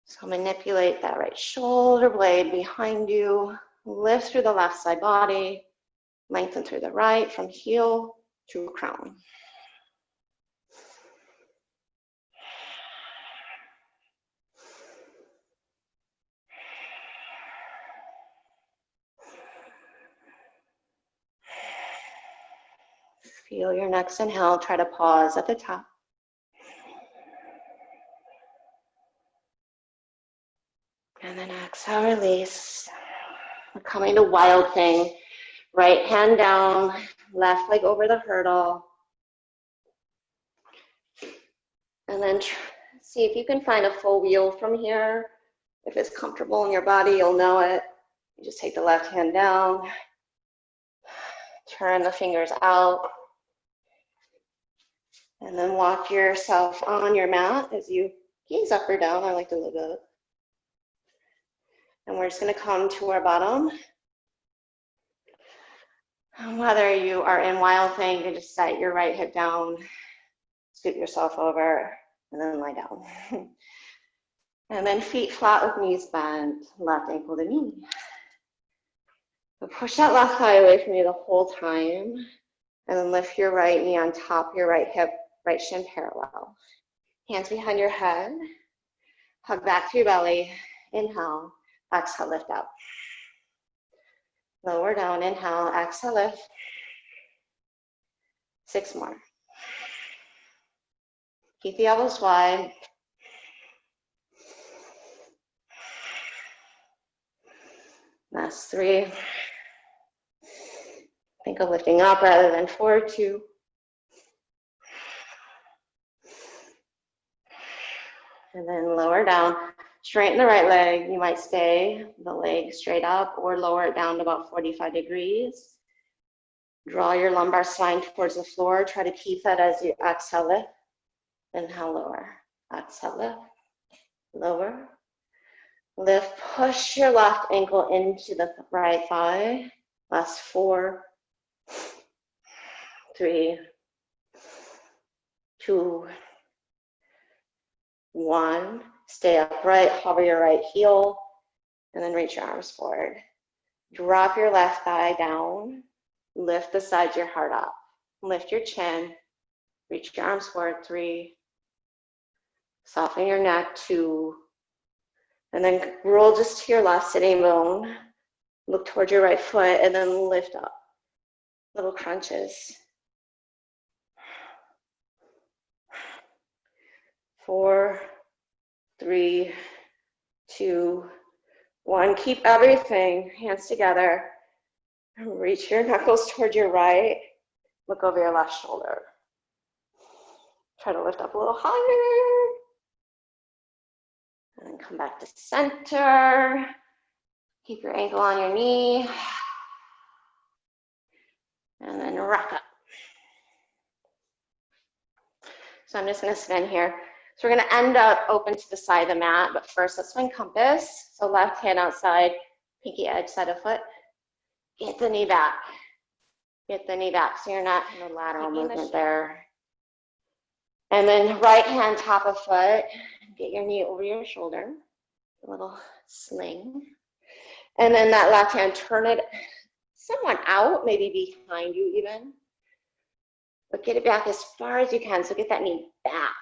So manipulate that right shoulder blade behind you. Lift through the left side body. Lengthen through the right from heel to crown. Feel your next inhale. Try to pause at the top. And then exhale, release. We're coming to wild thing. Right hand down, left leg over the hurdle. And then see if you can find a full wheel from here. If it's comfortable in your body, you'll know it. You just take the left hand down, turn the fingers out, and then walk yourself on your mat as you gaze up or down. I like to look up. And we're just going to come to our bottom. Whether you are in wild thing, you can just set your right hip down, scoot yourself over, and then lie down. And then feet flat with knees bent, left ankle to knee. So push that left thigh away from you the whole time, and then lift your right knee on top of your right hip, right shin parallel. Hands behind your head, hug back to your belly, inhale, exhale, lift up. Lower down, inhale, exhale, lift. 6 more. Keep the elbows wide. Last 3. Think of lifting up rather than forward. 2. And then lower down. Straighten the right leg. You might stay the leg straight up or lower it down to about 45 degrees. Draw your lumbar spine towards the floor. Try to keep that as you exhale, lift. Inhale, lower. Exhale, lift. Lower. Lift. Push your left ankle into the right thigh. Last 4, 3, 2, 1. Stay upright, hover your right heel, and then reach your arms forward. Drop your left thigh down. Lift the sides of your heart up. Lift your chin. Reach your arms forward. 3. Soften your neck. 2. And then roll just to your left sitting bone. Look towards your right foot and then lift up. Little crunches. 4, 3, 2, 1. Keep everything, hands together. Reach your knuckles towards your right. Look over your left shoulder. Try to lift up a little higher. And then come back to center. Keep your ankle on your knee. And then rock up. So I'm just going to spin here. So we're going to end up open to the side of the mat, but first let's swing compass. So left hand outside, pinky edge, side of foot. Get the knee back. Get the knee back so you're not in a lateral movement there. And then right hand top of foot, get your knee over your shoulder, a little sling. And then that left hand, turn it somewhat out, maybe behind you even. But get it back as far as you can, so get that knee back.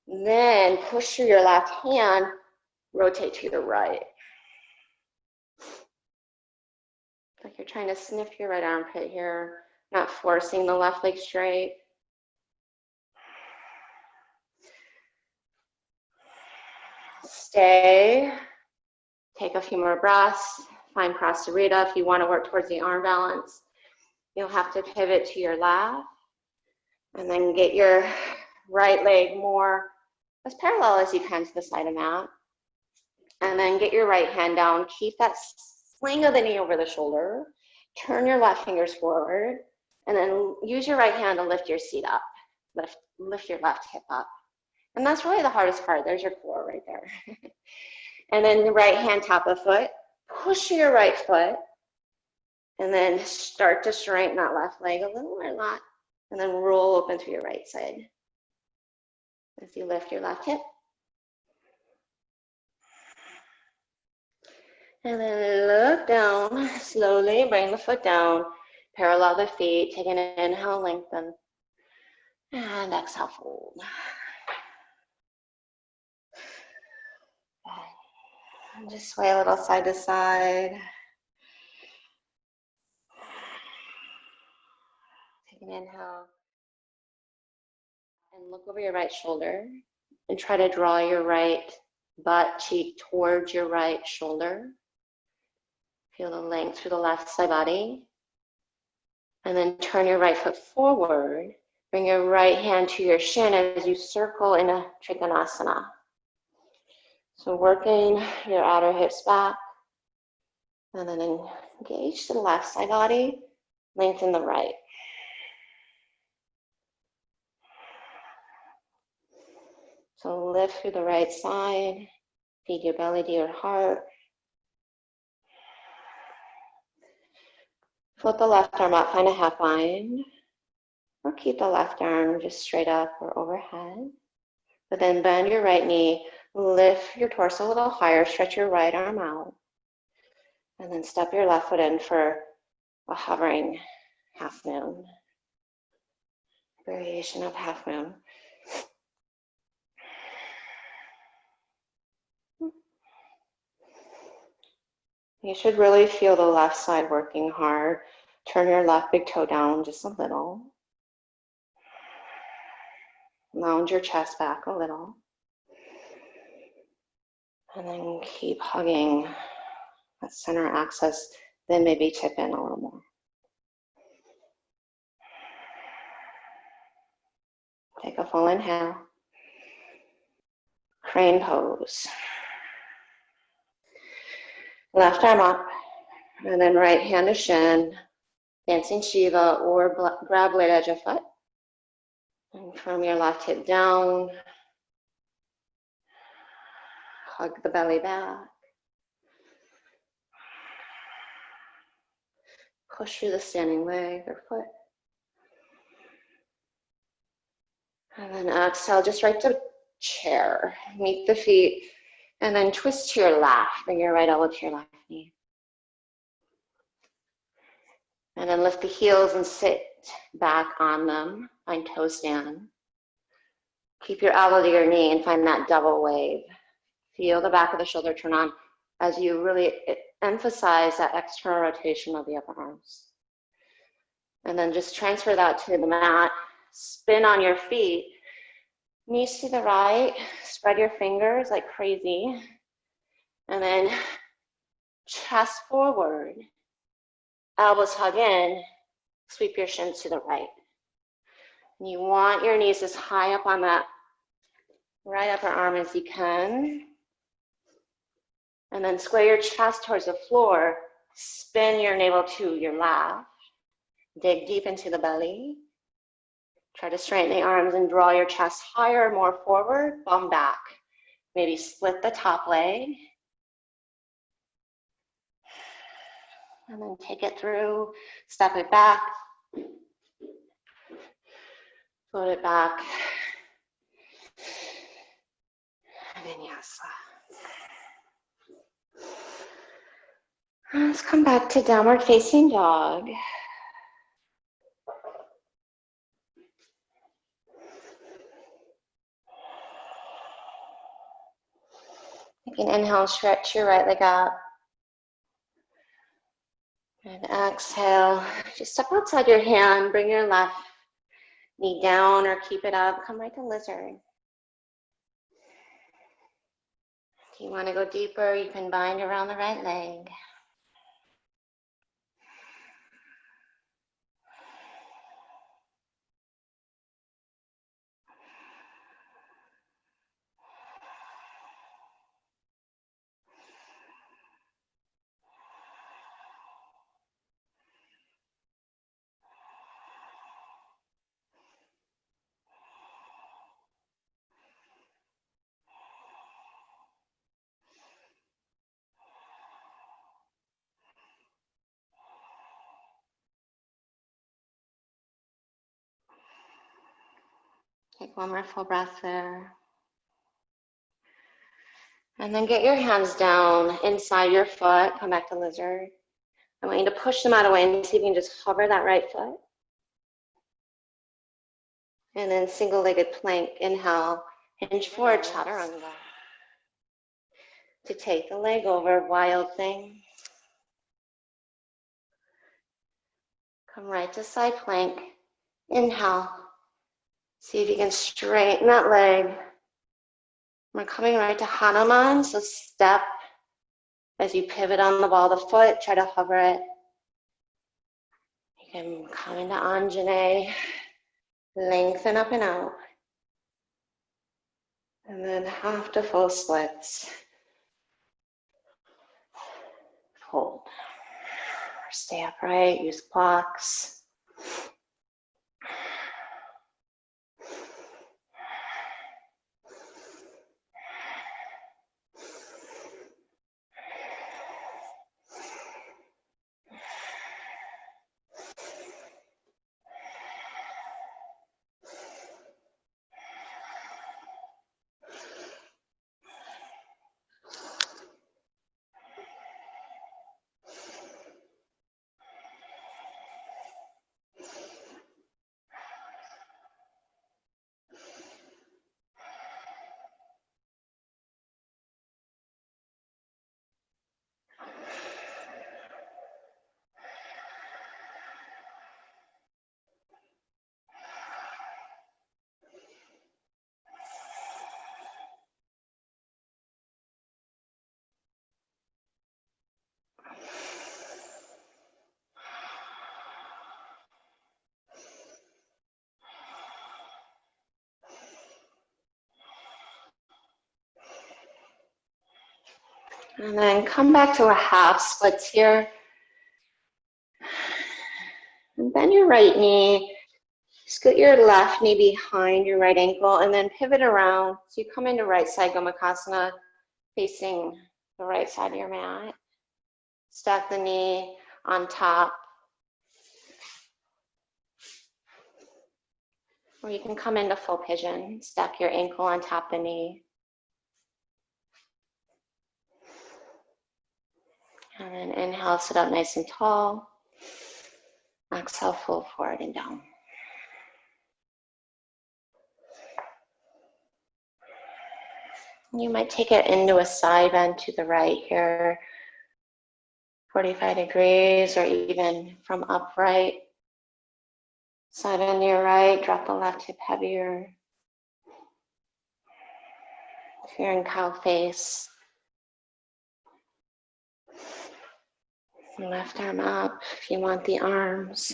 And then push through your left hand, rotate to your right. Like you're trying to sniff your right armpit here, not forcing the left leg straight. Stay. Take a few more breaths. Find Prasarita. If you want to work towards the arm balance, you'll have to pivot to your left. And then get your right leg more as parallel as you can to the side of the mat. And then get your right hand down. Keep that sling of the knee over the shoulder. Turn your left fingers forward. And then use your right hand to lift your seat up. Lift your left hip up. And that's really the hardest part. There's your core right there. And then the right hand top of foot. Push your right foot. And then start to straighten that left leg a little or a lot. And then roll open to your right side as you lift your left hip. And then look down, slowly bring the foot down, parallel the feet, take an inhale, lengthen, and exhale, fold. And just sway a little side to side. Take an inhale. And look over your right shoulder and try to draw your right butt cheek towards your right shoulder. Feel the length through the left side body. And then turn your right foot forward. Bring your right hand to your shin as you circle in a Trikonasana. So working your outer hips back. And then engage to the left side body. Lengthen the right. So lift through the right side. Feed your belly to your heart. Flip the left arm up, find a half bind. Or keep the left arm just straight up or overhead. But then bend your right knee, lift your torso a little higher, stretch your right arm out. And then step your left foot in for a hovering half moon. Variation of half moon. You should really feel the left side working hard. Turn your left big toe down just a little. Lounge your chest back a little. And then keep hugging that center axis. Then maybe tip in a little more. Take a full inhale. Crane pose. Left arm up, and then right hand to shin, dancing Shiva, or grab blade edge of foot. And from your left hip down, hug the belly back. Push through the standing leg or foot. And then exhale, just right to chair. Meet the feet, and then twist to your left. Bring your right elbow to your left knee. And then lift the heels and sit back on them. Find toe stand. Keep your elbow to your knee and find that double wave. Feel the back of the shoulder turn on as you really emphasize that external rotation of the upper arms. And then just transfer that to the mat. Spin on your feet. Knees to the right. Spread your fingers like crazy. And then chest forward. Elbows hug in. Sweep your shins to the right. And you want your knees as high up on that right upper arm as you can. And then square your chest towards the floor. Spin your navel to your left. Dig deep into the belly. Try to straighten the arms and draw your chest higher, more forward, bum back. Maybe split the top leg. And then take it through, step it back. Float it back. vinyasa. Let's come back to downward facing dog. You can inhale, stretch your right leg up. And exhale, just step outside your hand, bring your left knee down or keep it up. Come right to lizard. If you want to go deeper, you can bind around the right leg. Take one more full breath there. And then get your hands down inside your foot. Come back to lizard. I want you to push them out of the way and see if you can just hover that right foot. And then single-legged plank. Inhale, hinge forward, chaturanga. To take the leg over, wild thing. Come right to side plank. Inhale. See if you can straighten that leg. We're coming right to Hanuman, so step as you pivot on the ball of the foot, try to hover it. You can come into Anjane, lengthen up and out. And then half to full splits. Hold. Stay upright, use blocks. And then come back to a half splits here. And bend your right knee. Scoot your left knee behind your right ankle and then pivot around. So you come into right side Gomukhasana, facing the right side of your mat. Stack the knee on top. Or you can come into full pigeon. Stack your ankle on top of the knee. And then inhale, sit up nice and tall. Exhale, fold forward and down. You might take it into a side bend to the right here, 45 degrees, or even from upright. Side bend to your right, drop the left hip heavier. If you're in cow face, left arm up if you want the arms.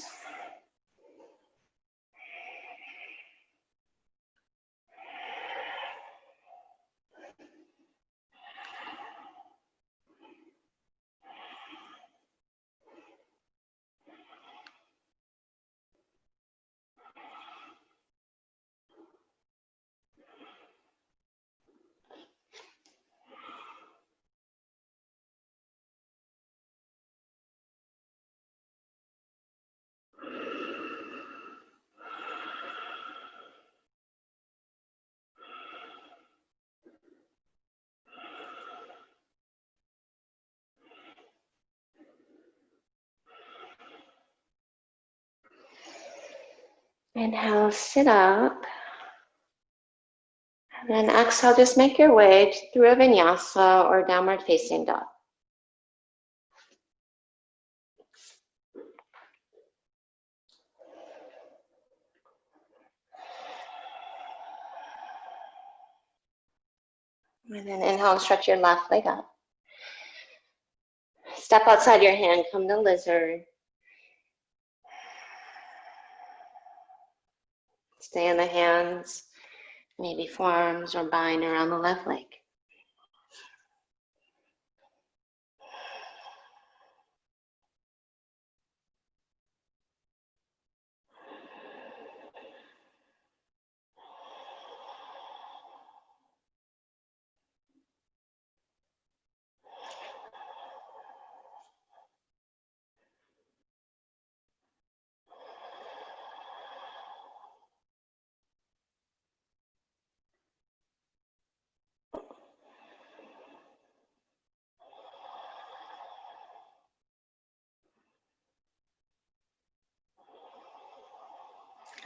Inhale, sit up. And then exhale, just make your way through a vinyasa or downward facing dog. And then inhale, stretch your left leg up. Step outside your hand, come to lizard. Stay in the hands, maybe forearms or bind around the left leg.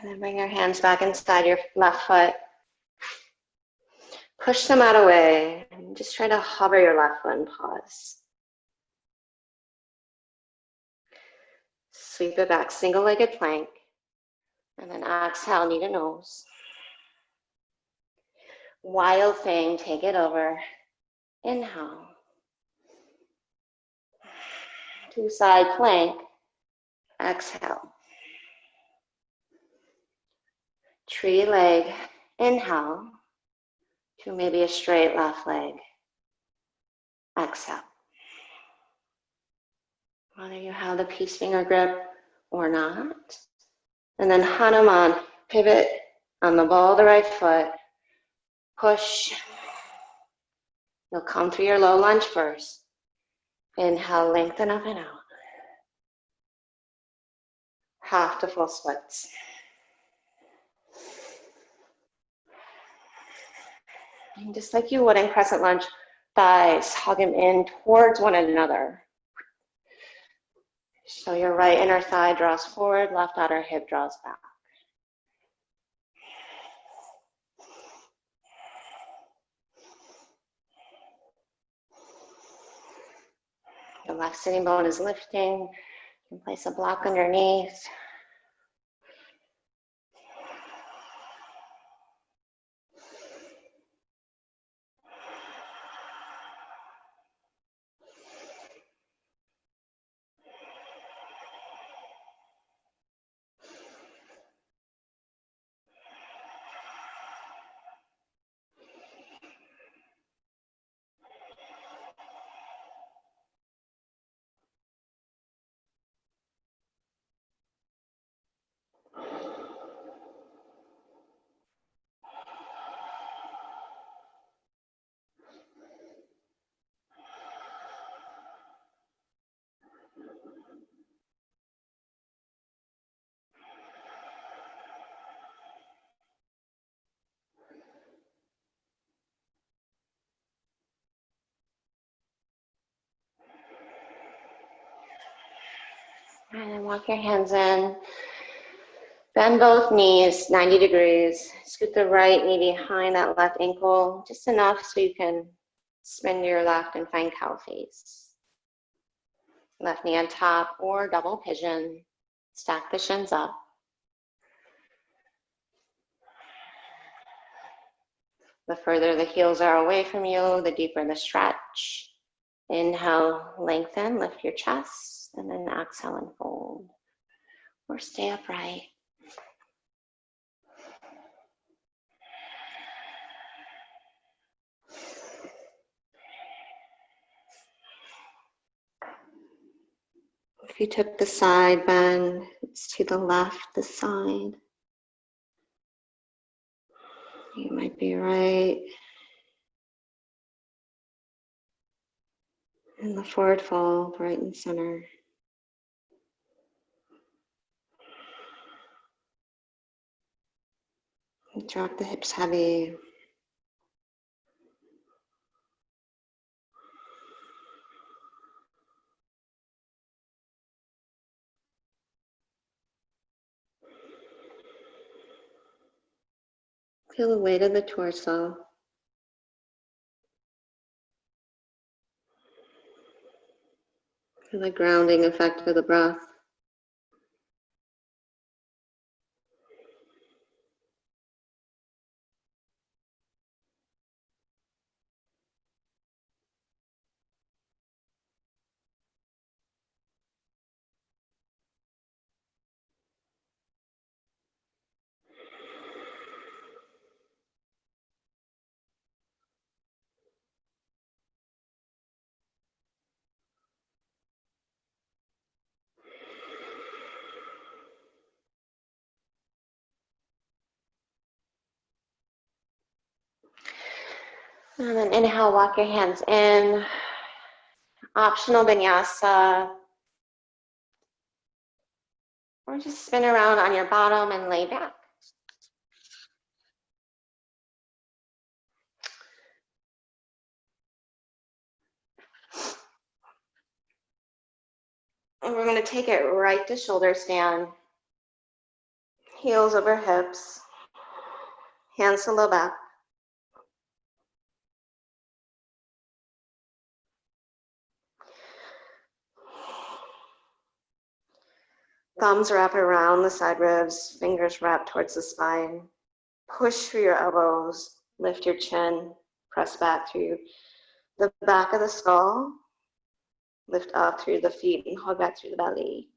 And then bring your hands back inside your left foot. Push them out away. And just try to hover your left foot and pause. Sweep it back, single-legged plank. And then exhale, knee to nose. Wild thing, take it over. Inhale. Two side plank. Exhale. Tree leg. Inhale. To maybe a straight left leg. Exhale. Whether you have the peace finger grip or not. And then Hanuman, pivot on the ball of the right foot. Push. You'll come through your low lunge first. Inhale, lengthen up and out. Half to full splits. And just like you would in crescent lunge, thighs hug them in towards one another. So your right inner thigh draws forward, left outer hip draws back. The left sitting bone is lifting. You can place a block underneath. And then walk your hands in. Bend both knees 90 degrees. Scoot the right knee behind that left ankle, just enough so you can spin to your left and find cow face. Left knee on top or double pigeon. Stack the shins up. The further the heels are away from you, the deeper the stretch. Inhale, lengthen, lift your chest, and then exhale and fold. Or stay upright. If you took the side bend, it's to the left, the side. You might be right. And the forward fold, right in center. Drop the hips heavy. Feel the weight of the torso. Feel the grounding effect of the breath. And then inhale, walk your hands in. Optional vinyasa. Or just spin around on your bottom and lay back. And we're going to take it right to shoulder stand. Heels over hips. Hands to low back. Thumbs wrap around the side ribs, fingers wrap towards the spine. Push through your elbows, lift your chin, press back through the back of the skull, lift up through the feet and hug back through the belly.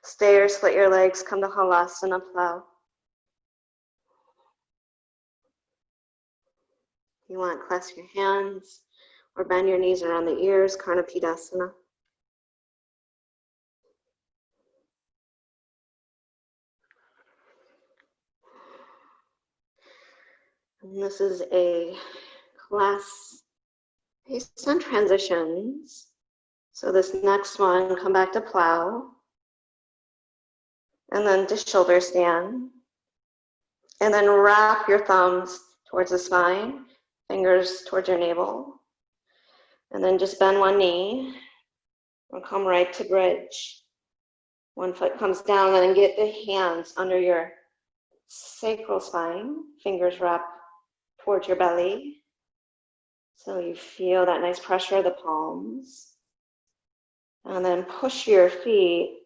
Stay or split your legs, come to halasana plow. You want to clasp your hands or bend your knees around the ears, karnapidasana. And this is a class based on transitions. So this next one, come back to plow, and then to shoulder stand. And then wrap your thumbs towards the spine, fingers towards your navel. And then just bend one knee and come right to bridge. One foot comes down, and then get the hands under your sacral spine, fingers wrap towards your belly. So you feel that nice pressure of the palms. And then push your feet.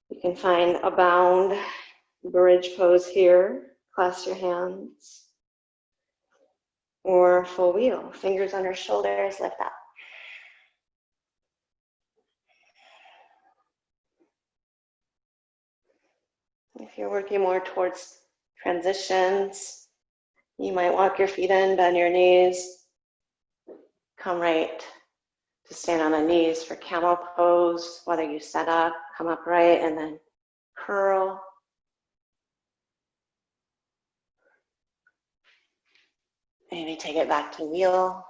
You can find a bound bridge pose here. Clasp your hands. Or full wheel. Fingers under shoulders, lift up. If you're working more towards transitions, you might walk your feet in, bend your knees, come right to stand on the knees for camel pose, whether you set up, come upright, and then curl. Maybe take it back to wheel.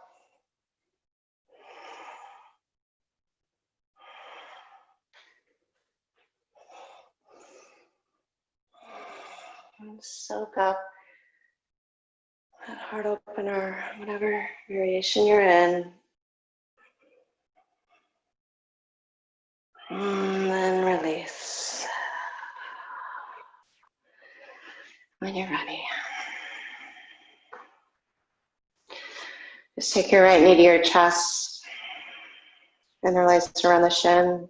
And soak up that heart opener, whatever variation you're in. And then release when you're ready. Just take your right knee to your chest, interlace around the shin.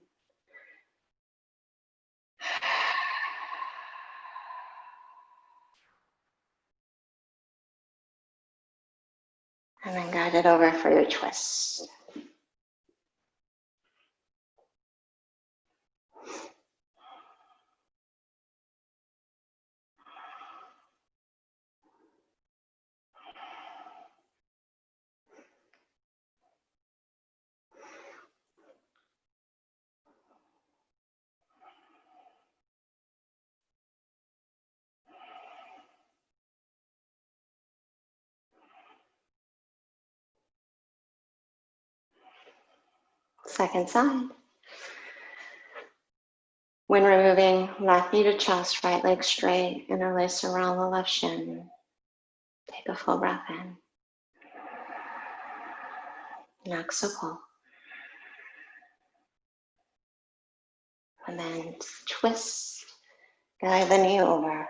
And then guide it over for your twist. Second side. When removing, left knee to chest, right leg straight, interlace around the left shin. Take a full breath in. Next, pull. And then twist, guide the knee over.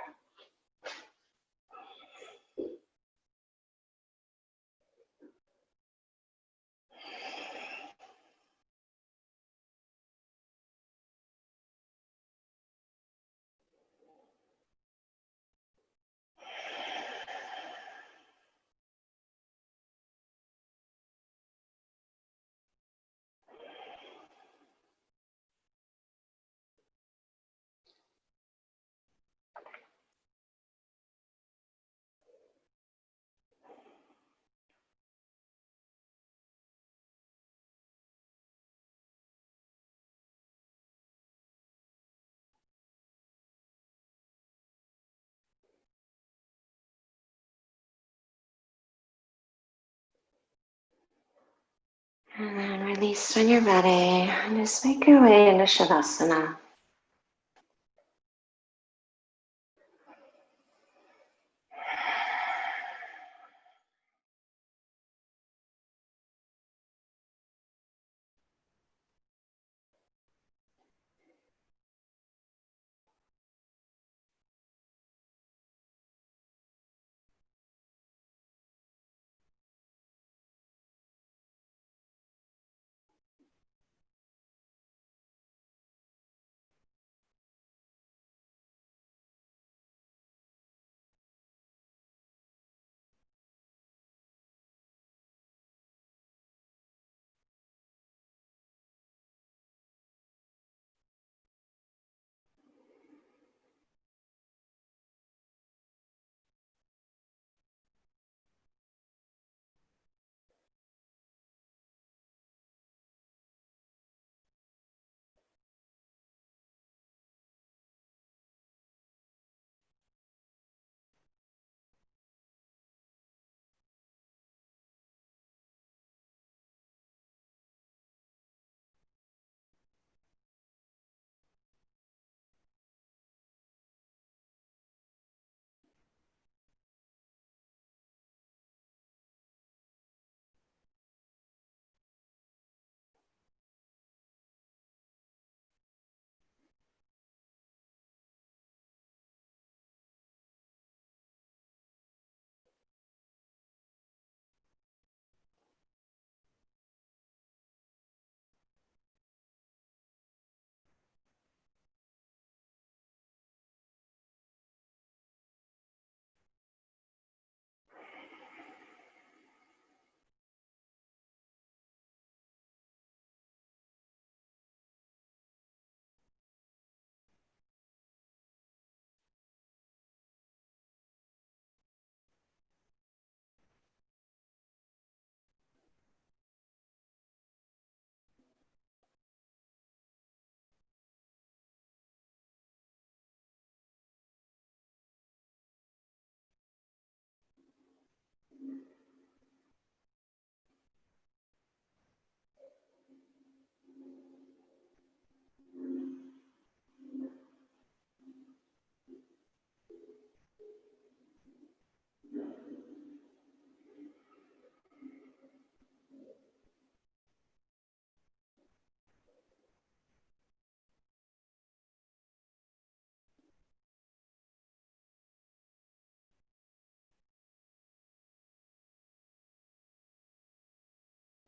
And then release when you're ready. And just make your way into Shavasana.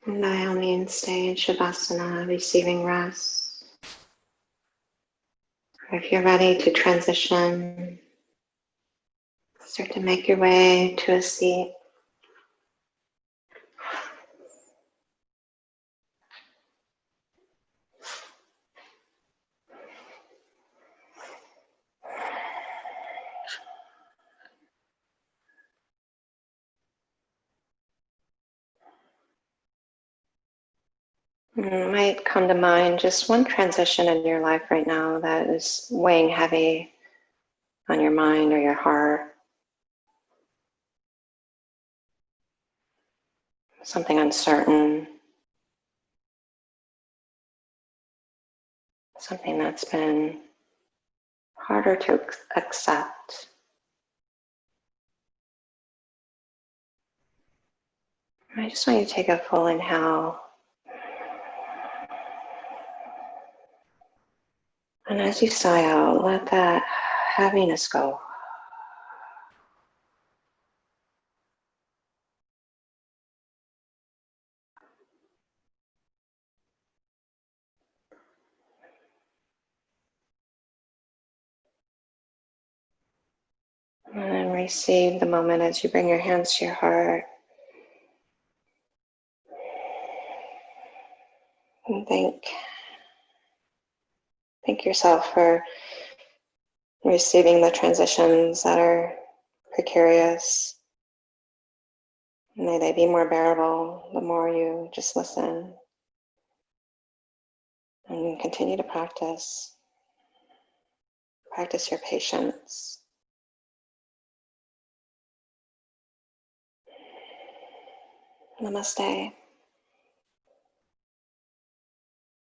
And by all means, stay in Shavasana, receiving rest. Or if you're ready to transition, start to make your way to a seat. It might come to mind just one transition in your life right now that is weighing heavy on your mind or your heart. Something uncertain. Something that's been harder to accept. I just want you to take a full inhale. And as you sigh out, let that heaviness go. And then receive the moment as you bring your hands to your heart. And thank yourself for receiving the transitions that are precarious. May they be more bearable the more you just listen and continue to practice. Practice your patience. Namaste.